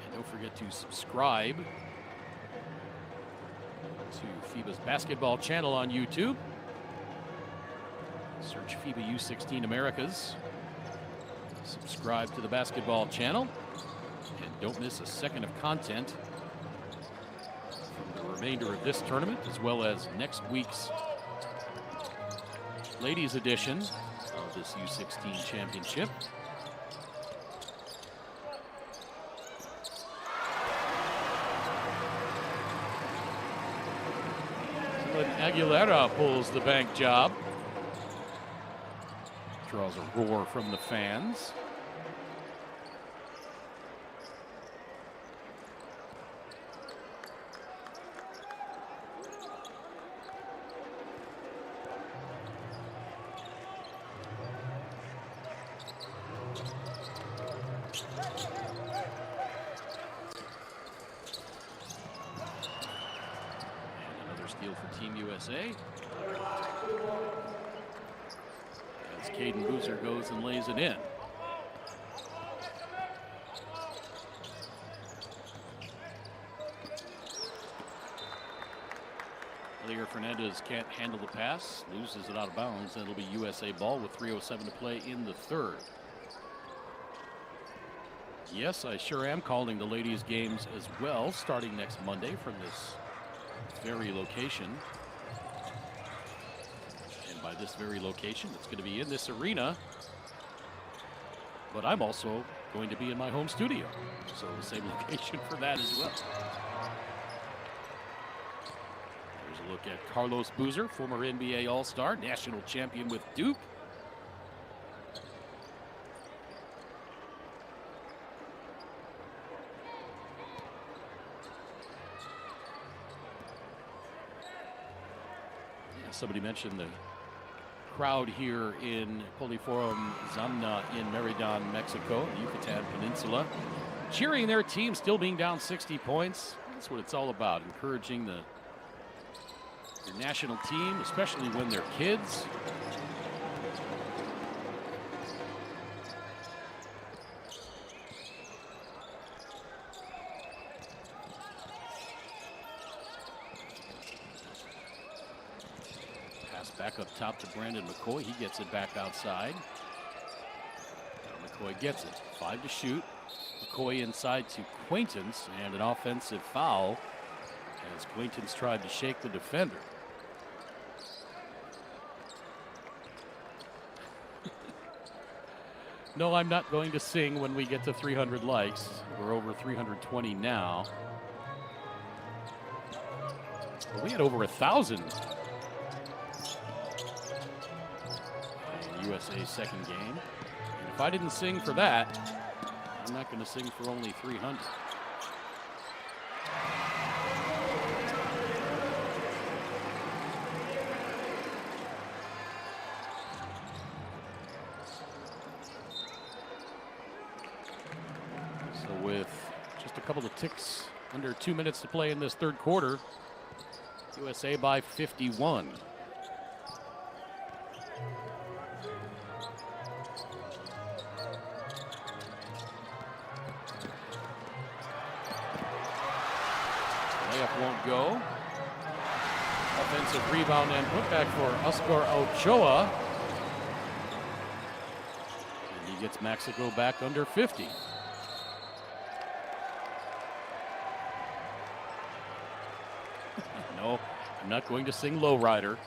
And don't forget to subscribe to FIBA's basketball channel on YouTube. Search FIBA U16 Americas. Subscribe to the basketball channel and don't miss a second of content from the remainder of this tournament, as well as next week's ladies edition of this U16 championship. Aguilera pulls the bank job. Draws a roar from the fans. And another steal for Team USA. Caden Boozer goes and lays it in. Leo Fernandez can't handle the pass, loses it out of bounds, and it'll be USA ball with 3:07 to play in the third. Yes, I sure am calling the ladies' games as well, starting next Monday from this very location. By this very location, it's going to be in this arena, but I'm also going to be in my home studio, so the same location for that as well. There's a look at Carlos Boozer, former NBA All-Star, national champion with Duke. Yeah, somebody mentioned the crowd here in Poliforum Zamna in Mérida, Mexico, Yucatan Peninsula, cheering their team, still being down 60 points. That's what it's all about, encouraging the your national team, especially when they're kids. Pass back up top to Brandon McCoy. He gets it back outside. Now McCoy gets it. 5 to shoot. McCoy inside to Quaintance, and an offensive foul as Quaintance tried to shake the defender. No, I'm not going to sing when we get to 300 likes. We're over 320 now. Well, we had over 1,000 in USA's second game. And if I didn't sing for that, I'm not going to sing for only 300. So with just a couple of ticks, under 2 minutes to play in this third quarter, USA by 51. Layup won't go. Offensive rebound and putback for Oscar Ochoa. And he gets Mexico back under 50. No, I'm not going to sing Lowrider.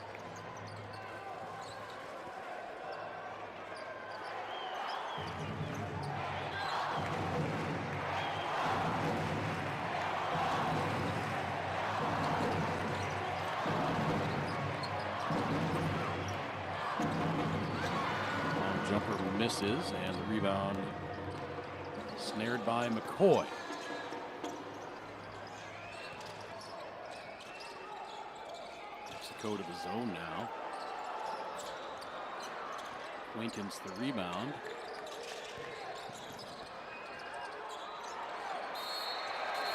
Jumper misses, and the rebound snared by McCoy. Mexico to the zone now. Quaintance the rebound.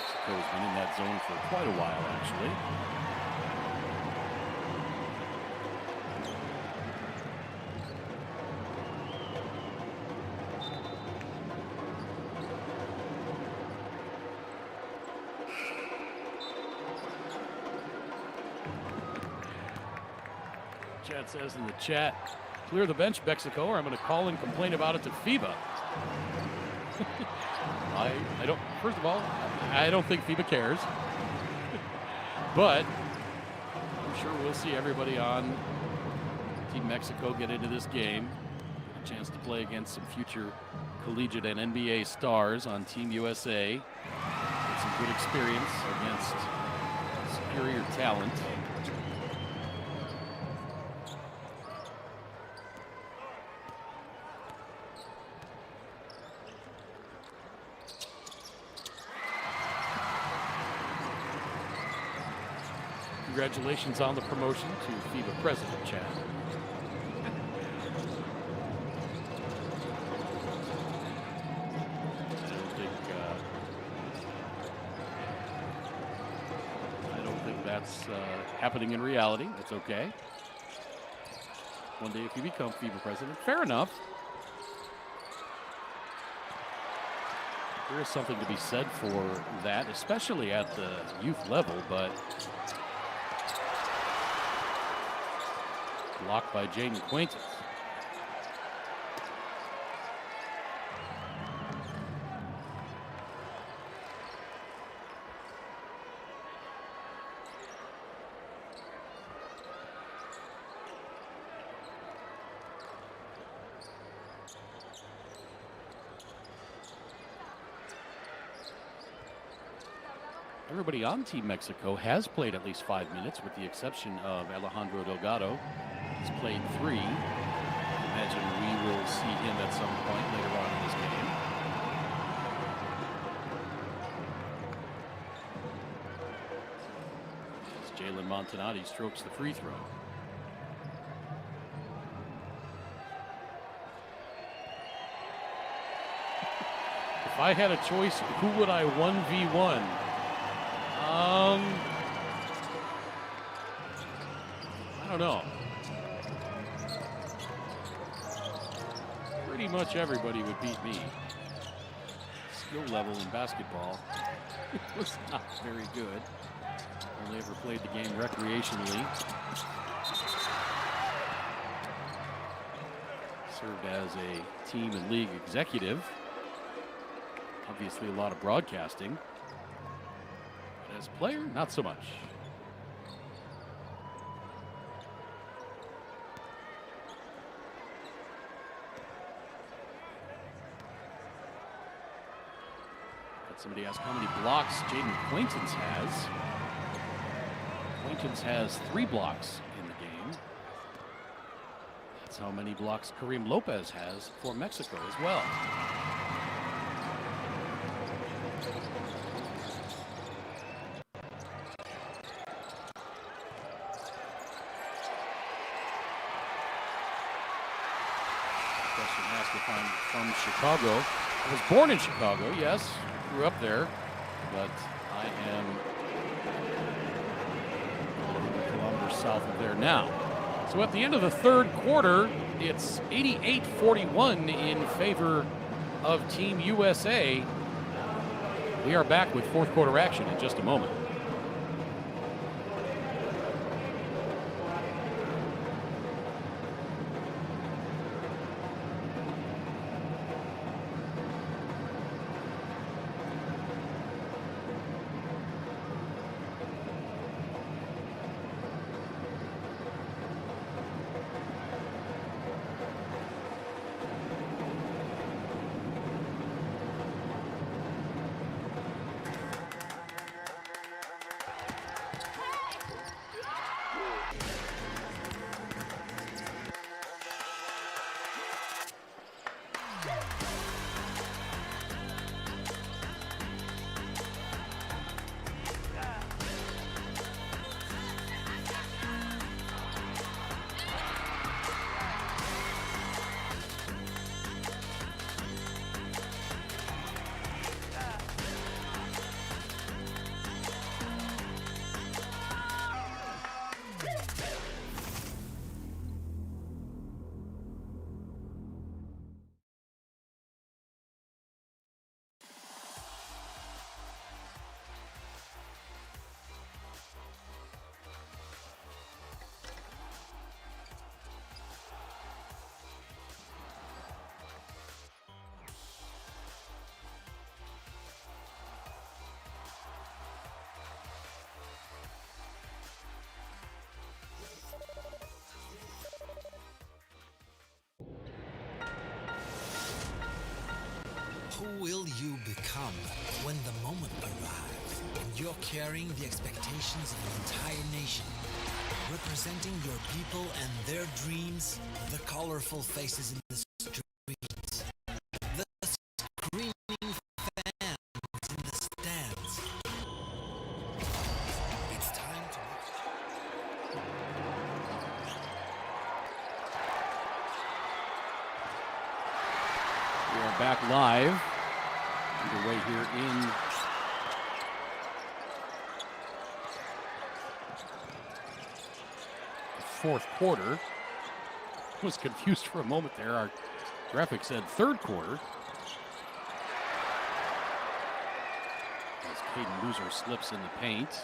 Mexico's been in that zone for quite a while, actually. Chad says in the chat, clear the bench, Mexico, or I'm going to call and complain about it to FIBA. I don't, first of all, I don't think FIBA cares. But I'm sure we'll see everybody on Team Mexico get into this game. A chance to play against some future collegiate and NBA stars on Team USA. Get some good experience against superior talent. Congratulations on the promotion to FIBA President, Chad. I don't think that's happening in reality. It's okay. One day if you become FIBA President, fair enough. There is something to be said for that, especially at the youth level, but blocked by Jaden Quaintance. Everybody on Team Mexico has played at least 5 minutes, with the exception of Alejandro Delgado. He's played 3. I imagine we will see him at some point later on in this game. As Jalen Montanati strokes the free throw. If I had a choice, who would I 1v1? don't know. Pretty much everybody would beat me. Skill level in basketball was not very good. Only ever played the game recreationally. Served as a team and league executive. Obviously a lot of broadcasting. But as a player, not so much. Somebody asked how many blocks Jaden Quaintance has. Quaintance has 3 blocks in the game. That's how many blocks Kareem Lopez has for Mexico as well. Question asked if I'm from Chicago. I was born in Chicago, yes. Grew up there, but I am 100 kilometers south of there now. So at the end of the third quarter, it's 88-41 in favor of Team USA. We are back with fourth quarter action in just a moment. Who will you become when the moment arrives and you're carrying the expectations of an entire nation, representing your people and their dreams, the colorful faces in the streets, the screaming fans in the stands? It's time to We are back live. Underway here in the fourth quarter. I was confused for a moment there. Our graphic said third quarter. As Caden Boozer slips in the paint.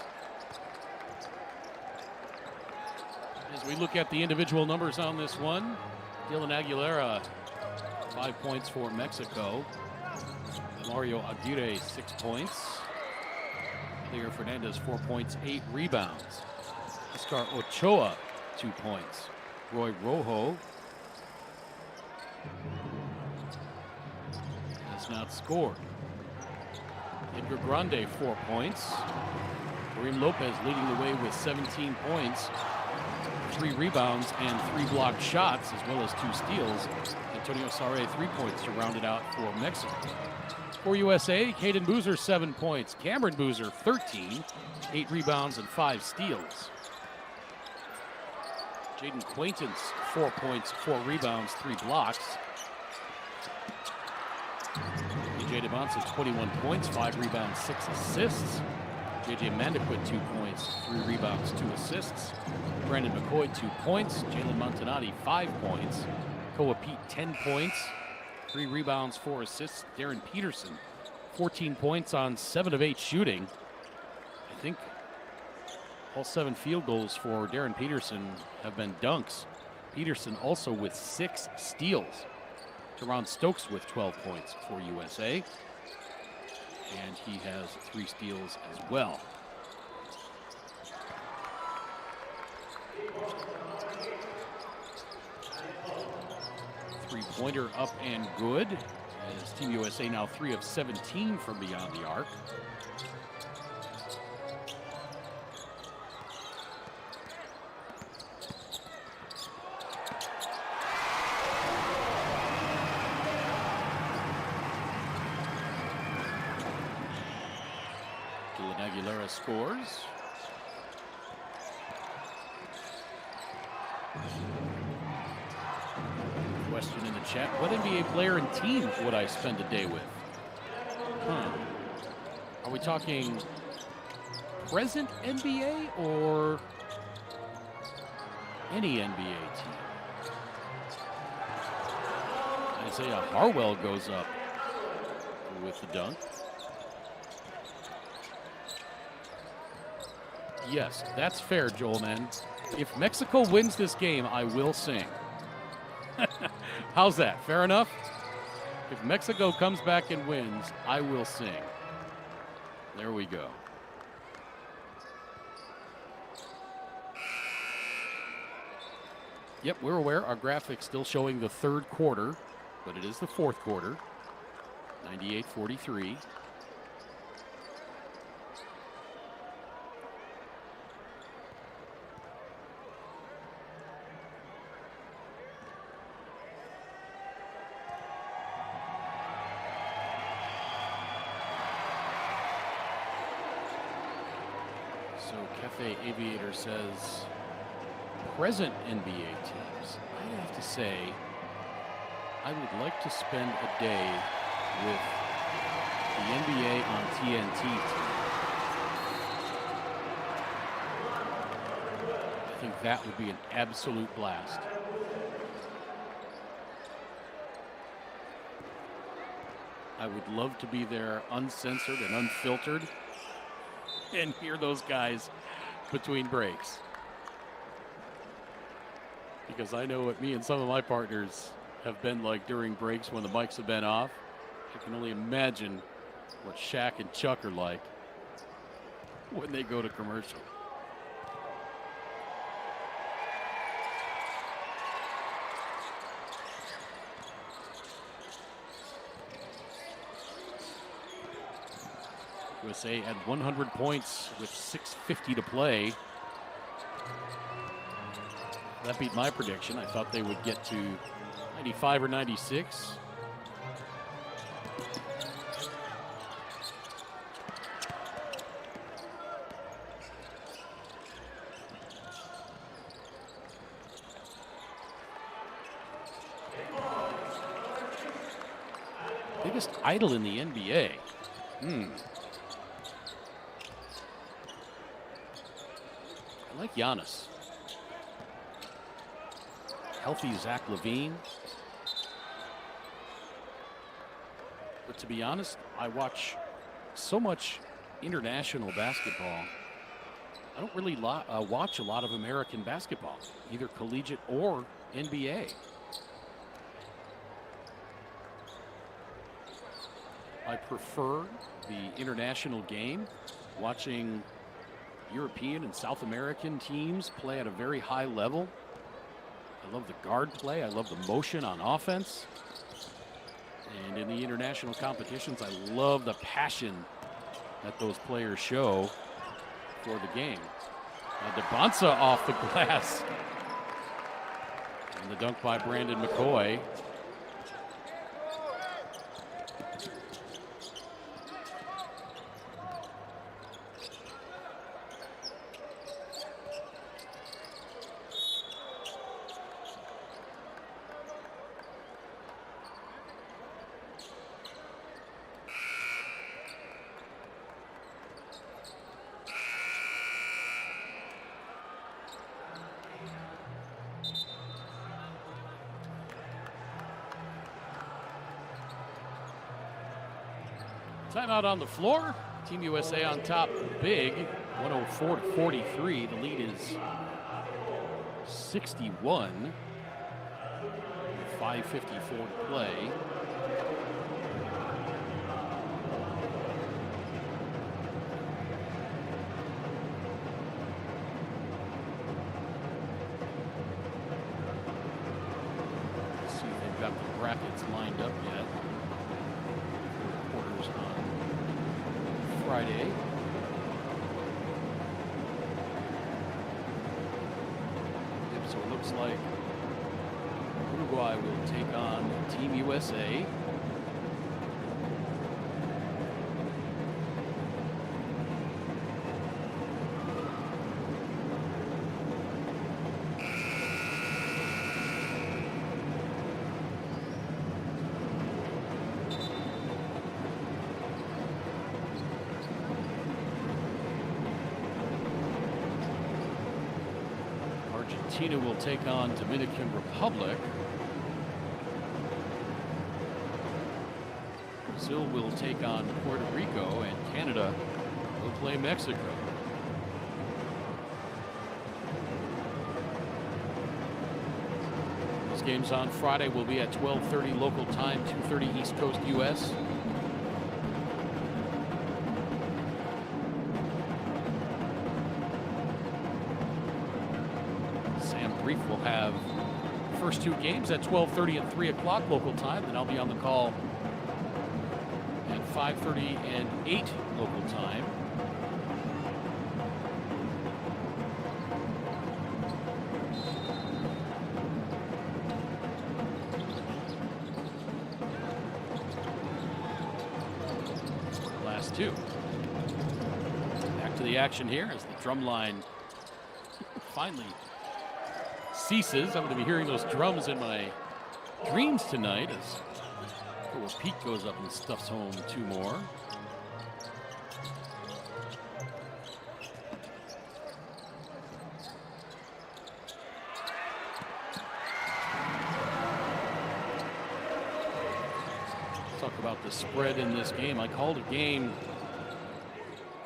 As we look at the individual numbers on this one, Dylan Aguilera, 5 points for Mexico. Mario Aguirre, 6 points. Leo Fernandez, 4 points, 8 rebounds. Oscar Ochoa, 2 points. Roy Rojo has not scored. Edgar Grande, 4 points. Kareem Lopez leading the way with 17 points, 3 rebounds, and 3 blocked shots, as well as 2 steals. Antonio Sarre, 3 points to round it out for Mexico. For USA, Caden Boozer, 7 points. Cameron Boozer, 13, 8 rebounds and 5 steals. Jaden Quaintance, 4 points, 4 rebounds, 3 blocks. EJ Devonson, 21 points, 5 rebounds, 6 assists. J.J. Mandiput, 2 points, 3 rebounds, 2 assists. Brandon McCoy, 2 points. Jalen Montanati, 5 points. Koa Pete, 10 points, 3 rebounds, 4 assists. Darren Peterson, 14 points on 7 of 8 shooting. I think all 7 field goals for Darren Peterson have been dunks. Peterson also with 6 steals. Teron Stokes with 12 points for USA. And he has 3 steals as well. Three-pointer up and good, as Team USA now 3 of 17 from beyond the arc. Aguilera scores. Question in the chat: what NBA player and team would I spend a day with? Are we talking present NBA or any NBA team? Isaiah Harwell goes up with the dunk. Yes, that's fair, Joel Man. If Mexico wins this game, I will sing. How's that? Fair enough? If Mexico comes back and wins, I will sing. There we go. Yep, we're aware our graphics still showing the third quarter, but it is the fourth quarter. 98-43. So Cafe Aviator says present NBA teams. I have to say I would like to spend a day with the NBA on TNT team. I think that would be an absolute blast. I would love to be there uncensored and unfiltered and hear those guys between breaks. Because I know what me and some of my partners have been like during breaks when the mics have been off. I can only imagine what Shaq and Chuck are like when they go to commercial. USA had 100 points with 6:50 to play. That beat my prediction. I thought they would get to 95 or 96. Biggest idol in the NBA. I like Giannis. Healthy Zach LaVine. But to be honest, I watch so much international basketball. I don't really watch a lot of American basketball, either collegiate or NBA. I prefer the international game, watching European and South American teams play at a very high level. I love the guard play. I love the motion on offense. And in the international competitions, I love the passion that those players show for the game. DeBonsa off the glass. And the dunk by Brandon McCoy. Timeout on the floor. Team USA on top big, 104-43. The lead is 61. 5:54 to play. Let's see if they've got the brackets lined up yet. Quarters on Friday. Yep, so it looks like Uruguay will take on Team USA. Argentina will take on Dominican Republic. Brazil will take on Puerto Rico, and Canada will play Mexico. These games on Friday will be at 12:30 local time, 2:30 East Coast US. Sam Brief will have the first two games at 12:30 and 3 o'clock local time, then I'll be on the call 5:30 and 8 local time. Last two. Back to the action here as the drum line finally ceases. I'm going to be hearing those drums in my dreams tonight as Pete goes up and stuffs home two more. Talk about the spread in this game. I called a game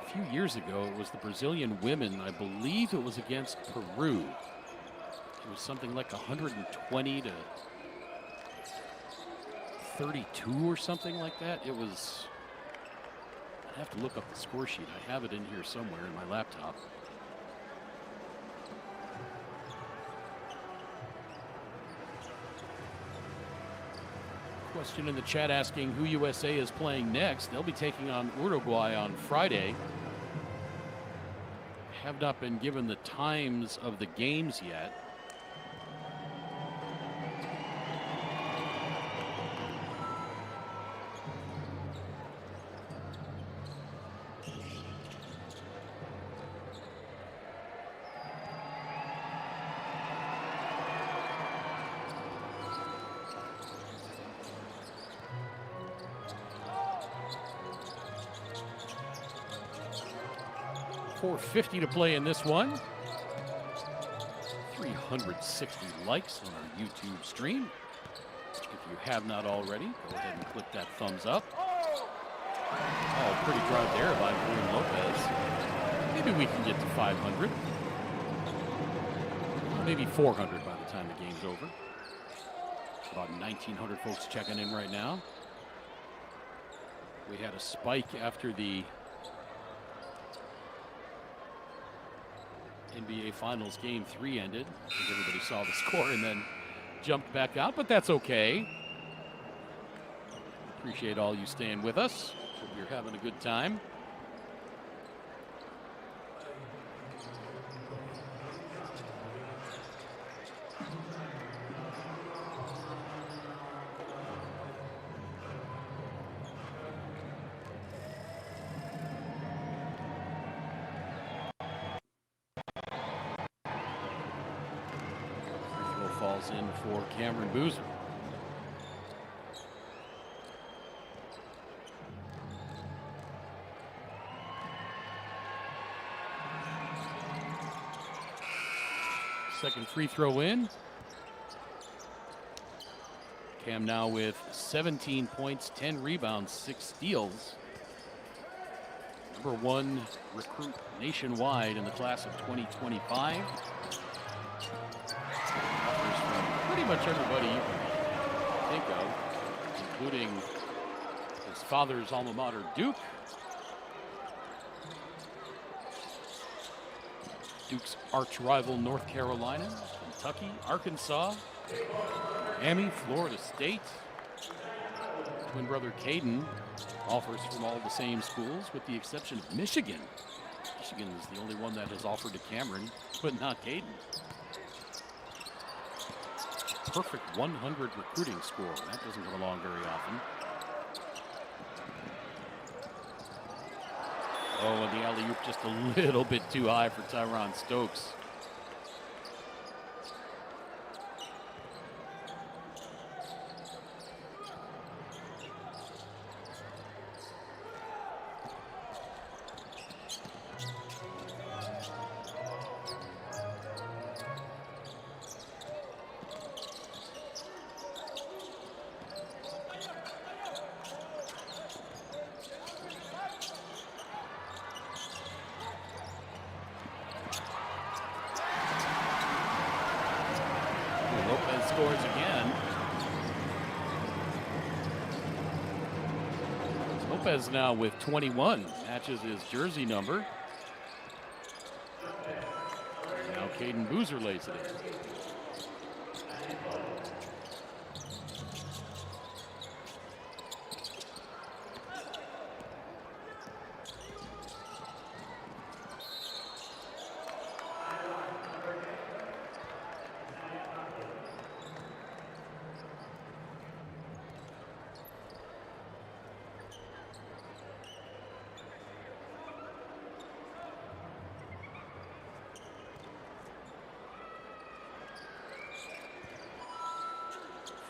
a few years ago. It was the Brazilian women. I believe it was against Peru. It was something like 120 to 32 or something like that. It was, I'd have to look up the score sheet. I have it in here somewhere in my laptop. Question in the chat asking who USA is playing next. They'll be taking on Uruguay on Friday. Have not been given the times of the games yet. .450 to play in this one. 360 likes on our YouTube stream. If you have not already, go ahead and click that thumbs up. Oh, pretty drive there by Bruno Lopez. Maybe we can get to 500. Maybe 400 by the time the game's over. About 1,900 folks checking in right now. We had a spike after the NBA Finals Game 3 ended. I think everybody saw the score and then jumped back out, but that's okay. Appreciate all you staying with us. Hope you're having a good time. Falls in for Cameron Boozer. Second free throw in. Cam now with 17 points, 10 rebounds, 6 steals. #1 recruit nationwide in the class of 2025. Offers from pretty much everybody you can think of, including his father's alma mater, Duke. Duke's arch rival, North Carolina, Kentucky, Arkansas, Miami, Florida State. Twin brother Caden offers from all the same schools, with the exception of Michigan. Michigan is the only one that has offered to Cameron, but not Caden. Perfect 100 recruiting score. That doesn't come along very often. Oh, and the alley-oop just a little bit too high for Tyron Stokes. Scores again. Lopez now with 21, matches his jersey number. Now Caden Boozer lays it in.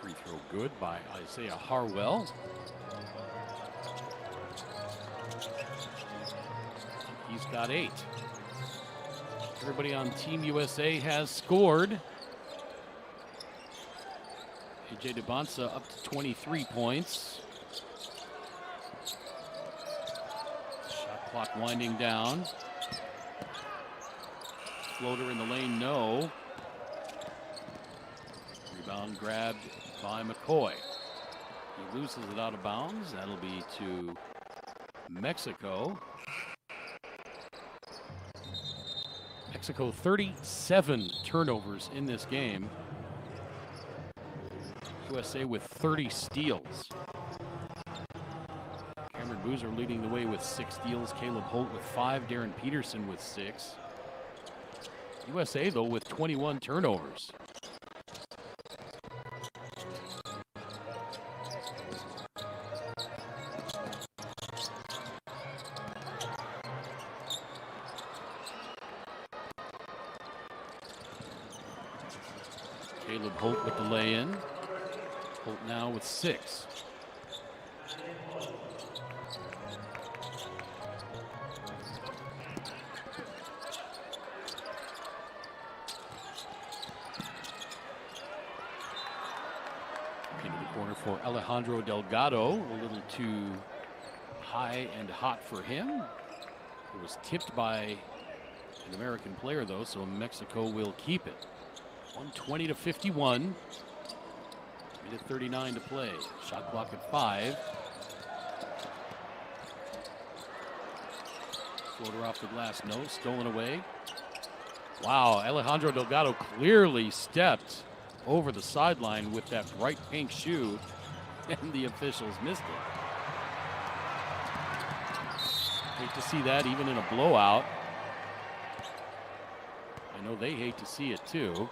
Free throw good by Isaiah Harwell. He's got 8. Everybody on Team USA has scored. AJ DeBonsa up to 23 points. Shot clock winding down. Floater in the lane, no. Rebound grabbed by McCoy. He loses it out of bounds. That'll be to Mexico. Mexico 37 turnovers in this game. USA with 30 steals. Cameron Boozer leading the way with 6 steals. Caleb Holt with 5. Darren Peterson with 6. USA, though, with 21 turnovers. Caleb Holt with the lay-in. Holt now with 6. Into the corner for Alejandro Delgado. A little too high and hot for him. It was tipped by an American player, though, so Mexico will keep it. 120 to 51. Minute 39 to play. Shot clock at 5. Floater off the glass, no. Stolen away. Wow, Alejandro Delgado clearly stepped over the sideline with that bright pink shoe, and the officials missed it. Hate to see that even in a blowout. I know they hate to see it too.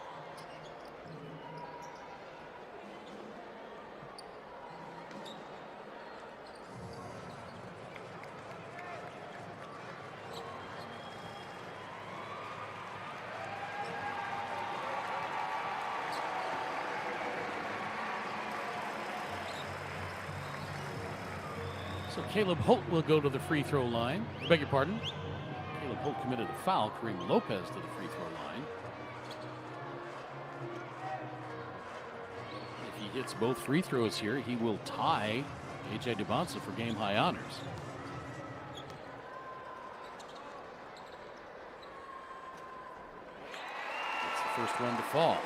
So Caleb Holt will go to the free throw line. I beg your pardon. Caleb Holt committed a foul. Kareem Lopez to the free throw line. If he hits both free throws here, he will tie AJ DeBonsa for game high honors. first one to fall.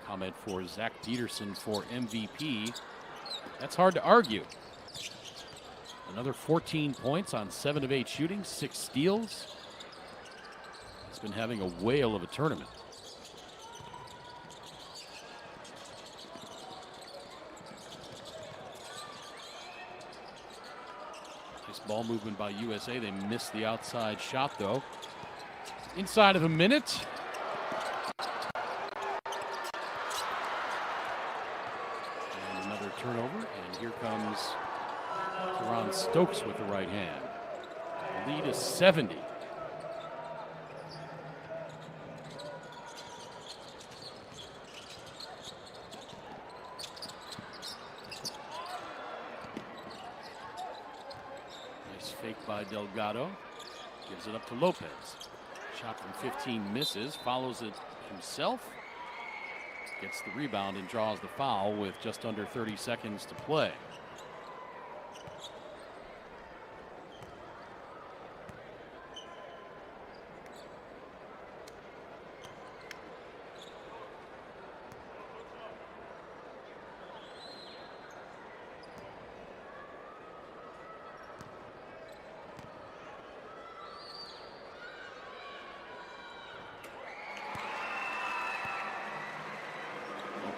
Comment for Zach Peterson for MVP. That's hard to argue. Another 14 points on 7 of 8 shooting, 6 steals. He's been having a whale of a tournament. Nice ball movement by USA. They missed the outside shot, though. Inside of a minute. And another turnover, and here comes Ron Stokes with the right hand. The lead is 70. Nice fake by Delgado. Gives it up to Lopez. Shot from 15 misses, follows it himself. Gets the rebound and draws the foul with just under 30 seconds to play.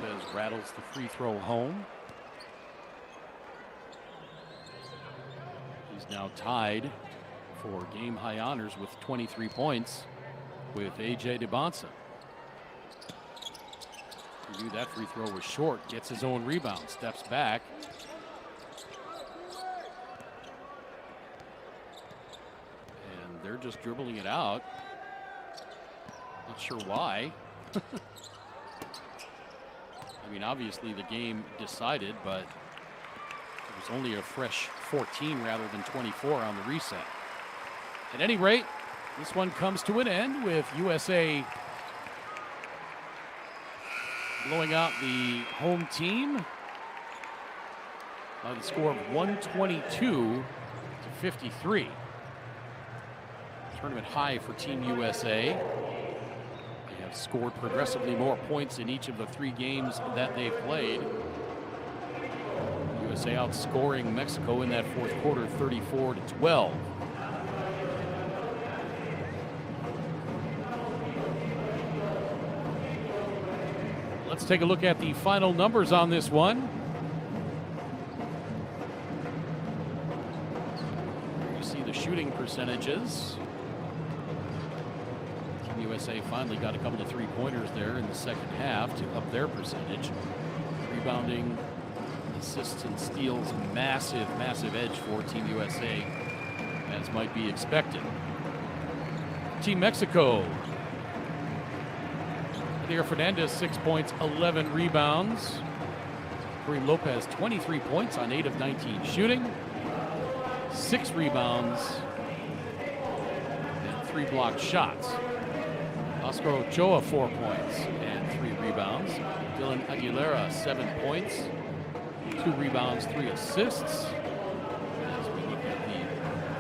Lopez rattles the free throw home. He's now tied for game high honors with 23 points with A.J. DeBonsa. He knew that free throw was short, gets his own rebound, steps back. And they're just dribbling it out. Not sure why. I mean, obviously the game decided, but it was only a fresh 14 rather than 24 on the reset. At any rate, this one comes to an end with USA blowing out the home team by the score of 122-53. Tournament high for Team USA. Have scored progressively more points in each of the 3 games that they've played. USA outscoring Mexico in that fourth quarter 34-12. Let's take a look at the final numbers on this one. You see the shooting percentages. USA finally got a couple of 3-pointers there in the second half to up their percentage. Rebounding, assists, and steals, massive, massive edge for Team USA, as might be expected. Team Mexico. Javier Fernandez, 6 points, 11 rebounds. Kareem Lopez, 23 points on 8 of 19 shooting. 6 rebounds and 3 blocked shots. Oscar Ochoa, 4 points and 3 rebounds. Dylan Aguilera, 7 points, 2 rebounds, 3 assists. As we look at the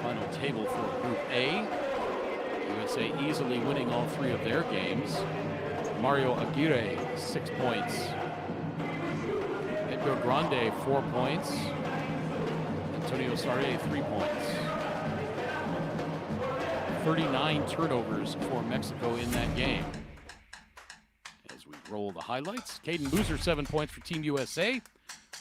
final table for Group A, USA easily winning all 3 of their games. Mario Aguirre, 6 points. Edgar Grande, 4 points. Antonio Sarre, 3 points. 39 turnovers for Mexico in that game. As we roll the highlights, Caden Boozer, 7 points for Team USA.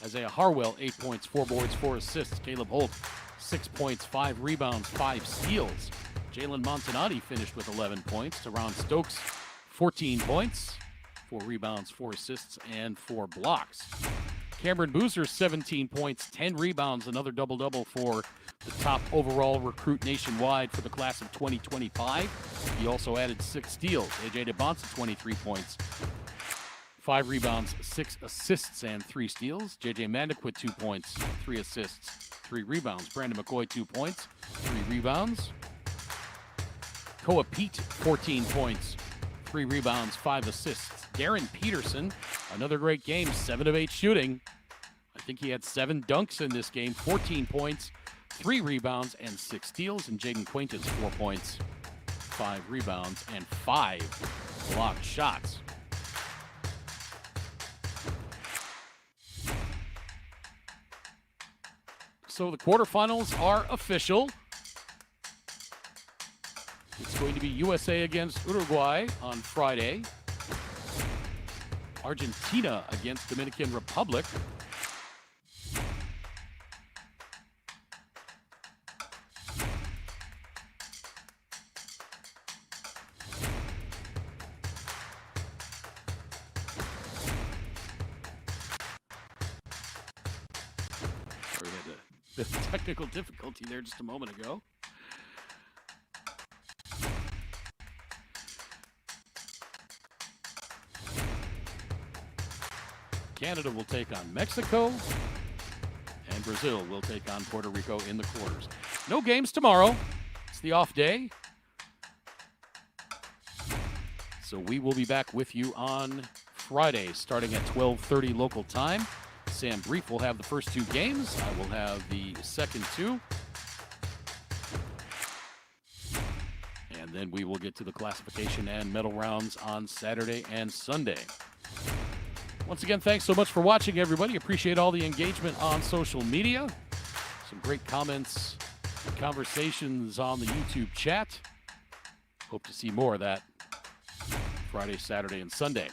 Isaiah Harwell, 8 points, 4 boards, 4 assists. Caleb Holt, 6 points, 5 rebounds, 5 steals. Jalen Montanati finished with 11 points. Teron Stokes, 14 points, 4 rebounds, 4 assists, and 4 blocks. Cameron Boozer, 17 points, 10 rebounds, another double-double for the top overall recruit nationwide for the class of 2025. He also added 6 steals. A.J. DeBonsa, 23 points, 5 rebounds, 6 assists, and 3 steals. J.J. Mandequit, 2 points, 3 assists, 3 rebounds. Brandon McCoy, 2 points, 3 rebounds. Koa Pete, 14 points, 3 rebounds, 5 assists. Darren Peterson, another great game, 7 of 8 shooting. I think he had 7 dunks in this game, 14 points, 3 rebounds, and 6 steals. And Jaden Quaintance, 4 points, 5 rebounds, and 5 blocked shots. So the quarterfinals are official. It's going to be USA against Uruguay on Friday. Argentina against Dominican Republic. Sorry, we had a bit of technical difficulty there just a moment ago. Canada will take on Mexico, and Brazil will take on Puerto Rico in the quarters. No games tomorrow. It's the off day. So we will be back with you on Friday, starting at 12:30 local time. Sam Brief will have the first 2 games. I will have the second 2. And then we will get to the classification and medal rounds on Saturday and Sunday. Once again, thanks so much for watching, everybody. Appreciate all the engagement on social media. Some great comments and conversations on the YouTube chat. Hope to see more of that Friday, Saturday, and Sunday.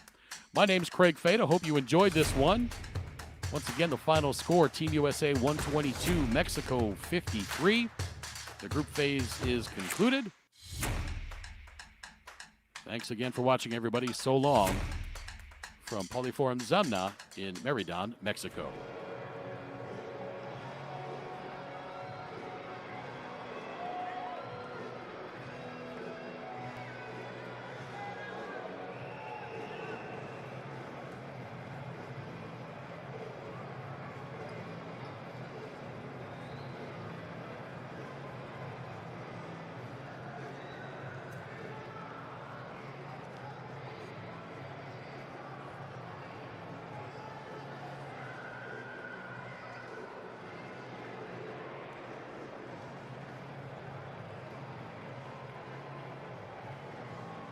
My name's Craig Fade. I hope you enjoyed this one. Once again, the final score, Team USA 122, Mexico 53. The group phase is concluded. Thanks again for watching, everybody. So long from Poliforum Zamna in Mérida, Mexico.